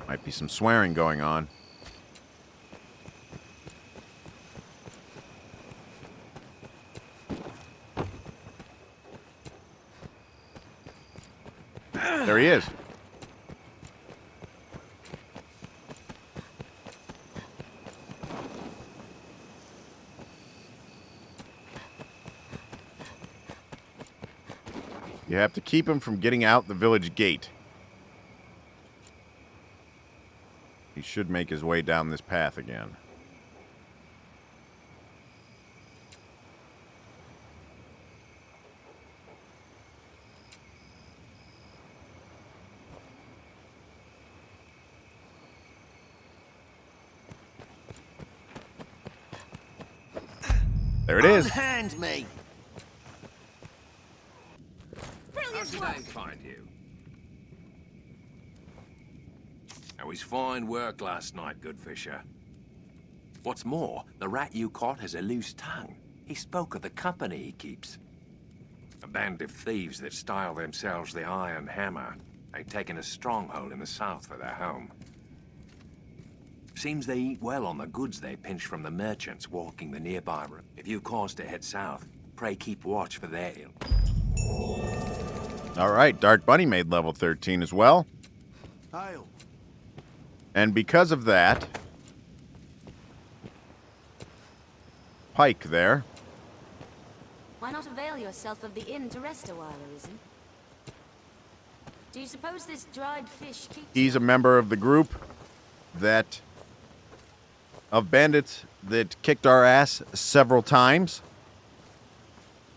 Might be some swearing going on. There he is. You have to keep him from getting out the village gate. He should make his way down this path again. There it is. Unhand me! How did I find you? It was fine work last night, good fisher. What's more, the rat you caught has a loose tongue. He spoke of the company he keeps. A band of thieves that style themselves the Iron Hammer. They've taken a stronghold in the south for their home. Seems they eat well on the goods they pinch from the merchants walking the nearby road. If you cause to head south, pray keep watch for their ill. All right, Dark Bunny made level 13 as well. Isle. And because of that, Pike there. Why not avail yourself of the inn to rest a while, Arisen? Do you suppose this dried fish keeps... He's a member of the group that of bandits that kicked our ass several times.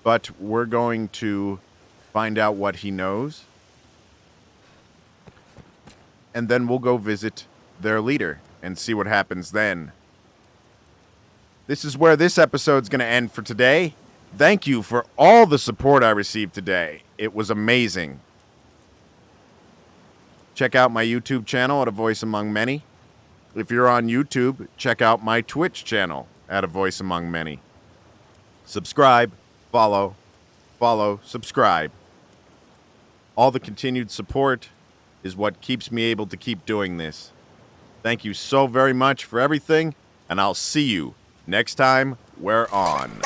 But we're going to find out what he knows. And then we'll go visit their leader and see what happens then. This is where this episode's going to end for today. Thank you for all the support I received today. It was amazing. Check out my YouTube channel at A Voice Among Many. If you're on YouTube, check out my Twitch channel at A Voice Among Many. Subscribe, follow, subscribe. All the continued support is what keeps me able to keep doing this. Thank you so very much for everything, and I'll see you next time we're on.